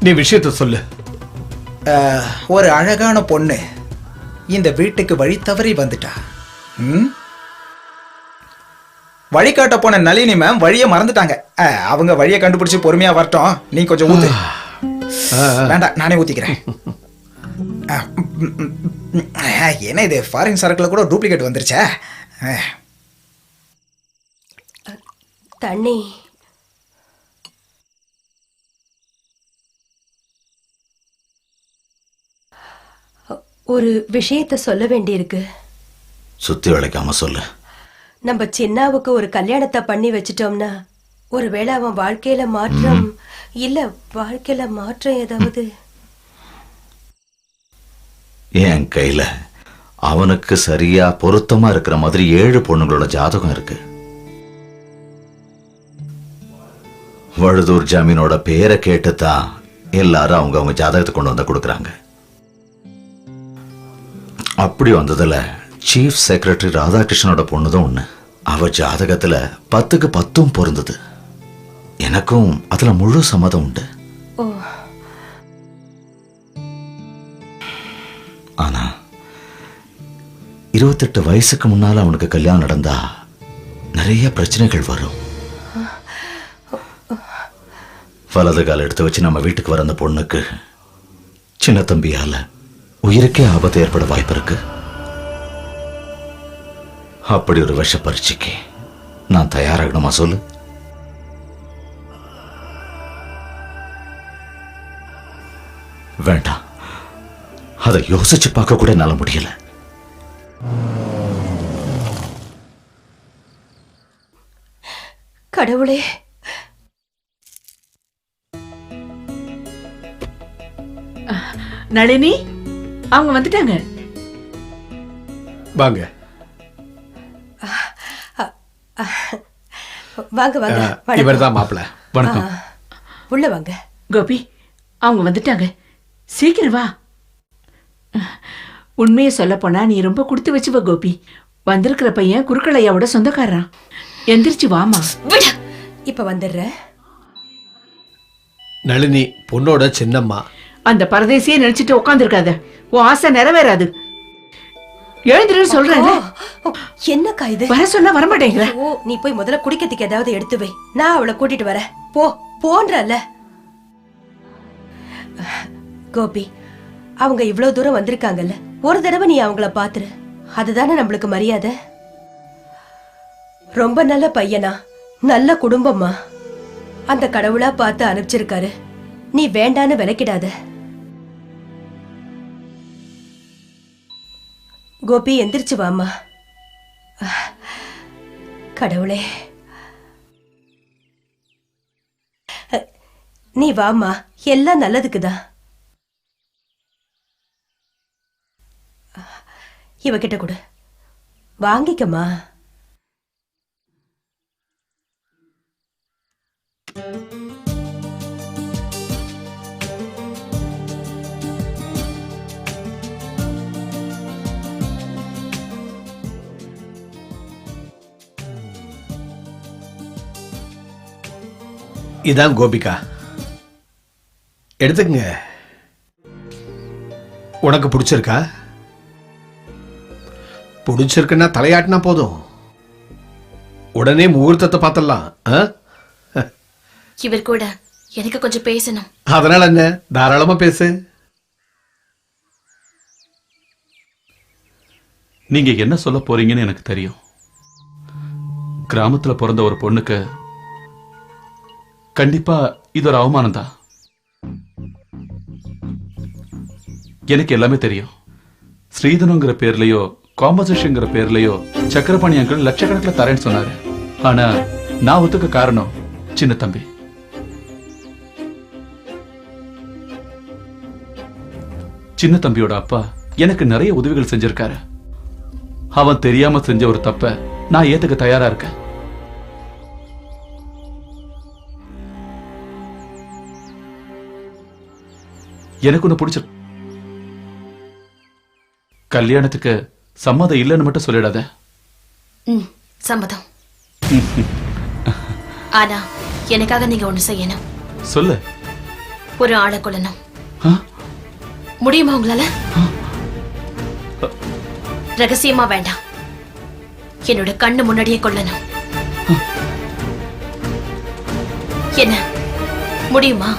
S11: நீ விஷயத்தை சொல்லு.
S6: ஒரு அழகான பொண்ணு இந்த வீட்டுக்கு வழி தவறி வந்துட்டா. வழிகாட்ட போன நளினி மேம் வழியை மறந்துட்டாங்க. அவங்க வழியை கண்டுபிடிச்சு பொறுமையா வரட்டும். நீ கொஞ்சம் ஊத்து. வேண்டாம், நானே ஊத்திக்கிறேன். என்ன இது ஃபாரின் சரக்குல கூட டூப்ளிகேட் வந்துருச்சா?
S9: தண்ணி. ஒரு விஷயத்த சொல்ல வேண்டியிருக்கு.
S5: சுத்தி வளைக்காம சொல்லு.
S9: நம்ம சின்னாவுக்கு ஒரு கல்யாணத்தை பண்ணி வச்சிட்டோம்னா ஒருவேளை அவன் வாழ்க்கையில மாற்றம் ஏதாவது
S5: என் கையில அவனுக்கு சரியா பொருத்தமா இருக்கிற மாதிரி 7 பொண்ணுங்களோட ஜாதகம் இருக்கு. வழுதூர் ஜாமீனோட பேரை கேட்டுதான் எல்லாரும் அவங்க ஜாதகத்தை கொண்டு வந்து கொடுக்கறாங்க. அப்படி வந்ததுல சீஃப் செக்ரட்டரி ராதாகிருஷ்ணனோட பொண்ணுதான் ஒண்ணு. அவ ஜாதகத்துல 10க்கு 10 பொருந்தது. எனக்கும் அதுல முழு சம்மதம் உண்டு. ஆனா 28 வயசுக்கு முன்னால அவனுக்கு கல்யாணம் நடந்தா நிறைய பிரச்சனைகள் வரும். வலது கால் எடுத்து வச்சு நம்ம வீட்டுக்கு வர அந்த பொண்ணுக்கு சின்ன தம்பியால உயிருக்கே ஆபத்து ஏற்பட வாய்ப்பு இருக்கு. அப்படி ஒரு விஷ பரீட்சைக்கு நான் தயாராகணுமா சொல்லு? வேண்டாம், அதை யோசிச்சு பார்க்க கூட என்னால முடியல.
S9: கடவுளே,
S14: நளினி அவங்க வந்துட்டாங்க.
S11: வாங்க
S9: வாங்க வாங்க.
S11: இவர்தான் மாப்பிள்ள.
S12: வணக்கம்.
S9: உள்ள வாங்க.
S14: கோபி அவங்க வந்துட்டாங்க, சீக்கிரம் வா. உண்மையை சொல்ல போனா நீ ரொம்ப கொடுத்து வச்சுவ கோபி. வந்திருக்கிற பையன் குறுக்களையாவோட சொந்தக்காரன். எந்திரிச்சு வாமா.
S9: இப்ப வந்துடுற.
S11: நளினி பொண்ணோட சின்னம்மா.
S14: அந்த பரதேசியே நினைச்சிட்டு உட்காந்துருக்காத, உன் ஆசை நிறைவேறாது. எழுந்துருன்னு சொல்றேன்.
S9: என்னக்கா இது?
S14: வர சொன்னா வரமாட்டேங்கிற.
S9: நீ போய் முதல்ல குடிக்கிறதுக்கு ஏதாவது எடுத்து வை, நான் அவளை கூட்டிட்டு வரேன். போன்றல. கோபி, அவங்க இவ்வளவு தூரம் வந்திருக்காங்கல்ல, ஒரு தடவை நீ அவங்கள பாத்துரு. அதுதானே நம்மளுக்கு மரியாதை. ரொம்ப நல்ல பையனா, நல்ல குடும்பமா, அந்த கடவுளா பார்த்து அனுப்பிச்சிருக்காரு. நீ வேண்டான்னு விலக்கிடாத. கோபி எந்திரிச்சு வாமா. கடவுளே, நீ வாமா, எல்லாம் நல்லதுக்குதான். இவகிட்ட கொடு, வாங்கிக்கம்மா.
S11: இதான் கோபிகா, எடுத்துக்கங்க. உனக்கு பிடிச்சிருக்கா? பிடிச்சிருக்குன்னா தலையாட்டினா போதும், உடனே முகூர்த்தத்தை பார்த்துடலாம்.
S13: இவர் கூட எனக்கு கொஞ்சம் பேசணும்.
S11: அதனால என்ன, தாராளமா பேசு.
S12: நீங்க என்ன சொல்ல போறீங்கன்னு எனக்கு தெரியும். கிராமத்துல பிறந்த ஒரு பொண்ணுக்கு கண்டிப்பா இது ஒரு அவமானம் தான். எனக்கு எல்லாமே தெரியும். ஸ்ரீதனுங்கிற பேர்லயோ காம்பன்சேஷன்ங்கிற பேர்லயோ சக்கரபாணி அங்கிள் லட்சக்கணக்கில் தரேன்னு சொன்னாரு. ஆனா நான் ஒத்துக்க காரணம் சின்ன தம்பி. சின்ன தம்பியோட அப்பா எனக்கு நிறைய உதவிகள் செஞ்சிருக்காரு. அவன் தெரியாம செஞ்ச ஒரு தப்ப நான் ஏத்துக்க தயாரா இருக்கேன். எனக்கு ஒண்ணு பிடிச்சிருக்கு. கல்யாணத்துக்கு சம்மதம் இல்லைன்னு மட்டும் சொல்லிடாத.
S13: சம்மதம். ஆனா எனக்காக நீங்க ஒண்ணு செய்யணும்.
S12: சொல்லு.
S13: ஒரு ஆளை கொல்லணும். முடியுமா உங்களால? ரகசியமா வேண்டாம், என்னோட கண்ணு முன்னாடியே கொல்லணும். என்ன முடியுமா?